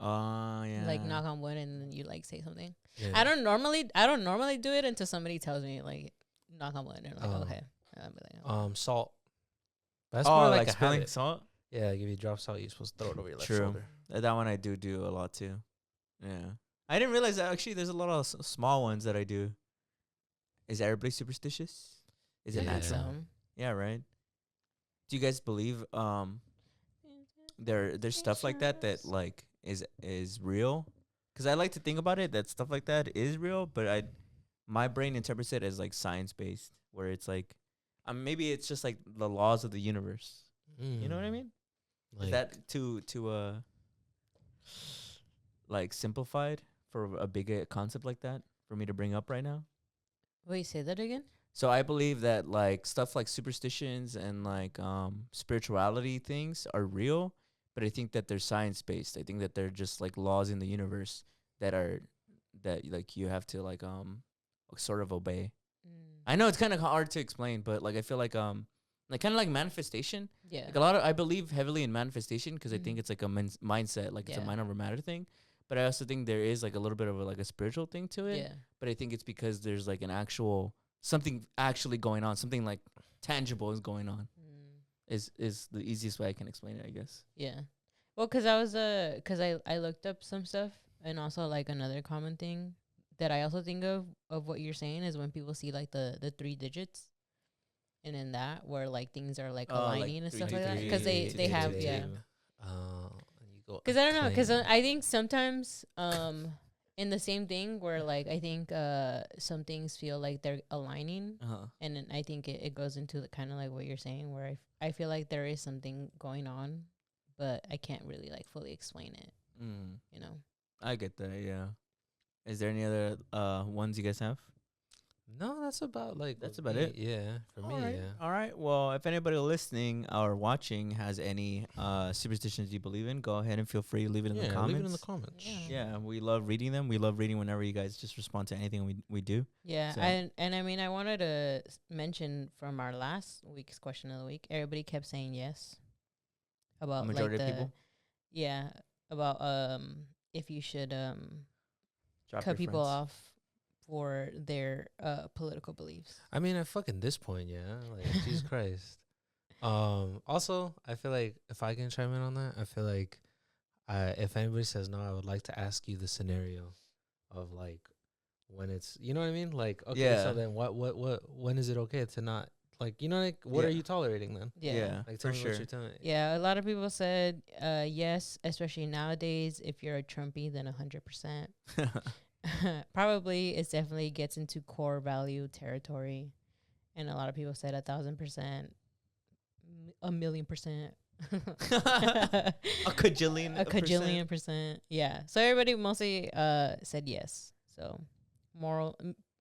Oh, yeah. Like knock on wood and then you like say something. yeah. I don't normally do it until somebody tells me like knock on wood and I'm like okay. And I'll be like, Salt. That's Oh, more like a spilling habit. salt? Yeah, like if you drop salt, you're supposed to throw it over your left True. shoulder. That one I do a lot too. Yeah. I didn't realize that actually there's a lot of small ones that I do. Is everybody superstitious? Is it Yeah. I think natural? so. Yeah, right. Do you guys believe there's stuff like that like is real? Because I like to think about it that stuff like that is real, but my brain interprets it as like science based, where it's like maybe it's just like the laws of the universe. You know what I mean? Like, Is that too like simplified for a big concept like that for me to bring up right now? Wait, say that again? So I believe that like stuff like superstitions and like spirituality things are real, but I think that they're science based. I think that they're just like laws in the universe that like you have to like sort of obey. I know it's kind of hard to explain, but like I feel like like kind of like manifestation. Yeah. Like a lot of I believe heavily in manifestation because I think Mhm. it's like a mindset, like it's a Yeah. mind over matter thing. But I also think there is like a little bit of like a spiritual thing to it. Yeah. But I think it's because there's like an actual something actually going on, something like tangible is going on. Is the easiest way I can explain it, I guess. Yeah. Well, cause I was cause I looked up some stuff, and also like another common thing that I also think of what you're saying is when people see like the 3 digits, and in that where like things are like aligning and stuff like that, cause they have yeah. You go Cause I don't know, cause unclaimed. I think sometimes in the same thing where like I think some things feel like they're aligning, and then I think it goes into the kind of like what you're saying where I feel like there is something going on, but I can't really like fully explain it. You know. I get that. Yeah. Is there any other ones you guys have? No, that's about That's what about me- it. Yeah, for me, yeah. All right. Well, if anybody listening or watching has any superstitions you believe in, go ahead and feel free to leave it in the comments. Leave it in the comments. Yeah, we love reading them. We love reading whenever you guys just respond to anything we do. Yeah, So- and I mean I wanted to mention from our last week's question of the week, everybody kept saying yes about majority like of people? Yeah, about if you should Drop cut your people friends. off for their political beliefs. I mean, at fucking this point, yeah. Like, Jesus Christ. Also, I feel like if I can chime in on that, I feel like if anybody says no, I would like to ask you the scenario of like when it's, you know what I mean? Like, okay, Yeah. so then when is it okay to not, like, you know, like, what Yeah. are you tolerating then? Yeah. Like, tell for me sure. what you're telling. Yeah, a lot of people said yes, especially nowadays. If you're a Trumpy, then 100%. Probably it definitely gets into core value territory, and a lot of people said 1,000%, 1,000,000%, A cajillion. a cajillion percent. Yeah. So everybody mostly said yes. So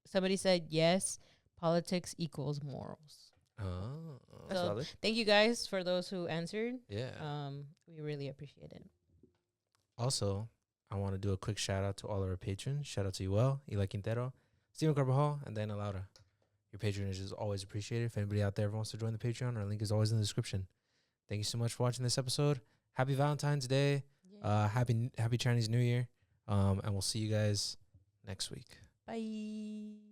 somebody said yes, politics equals morals. Oh, That's So- solid. Thank you guys for those who answered. yeah. We really appreciate it. Also, I want to do a quick shout out to all our patrons. Shout out to Yuel, Eli Quintero, Steven Carvajal, and Dana Laura. Your patronage is always appreciated. If anybody out there wants to join the Patreon, our link is always in the description. Thank you so much for watching this episode. Happy Valentine's Day. Happy Chinese New Year. And we'll see you guys next week. Bye.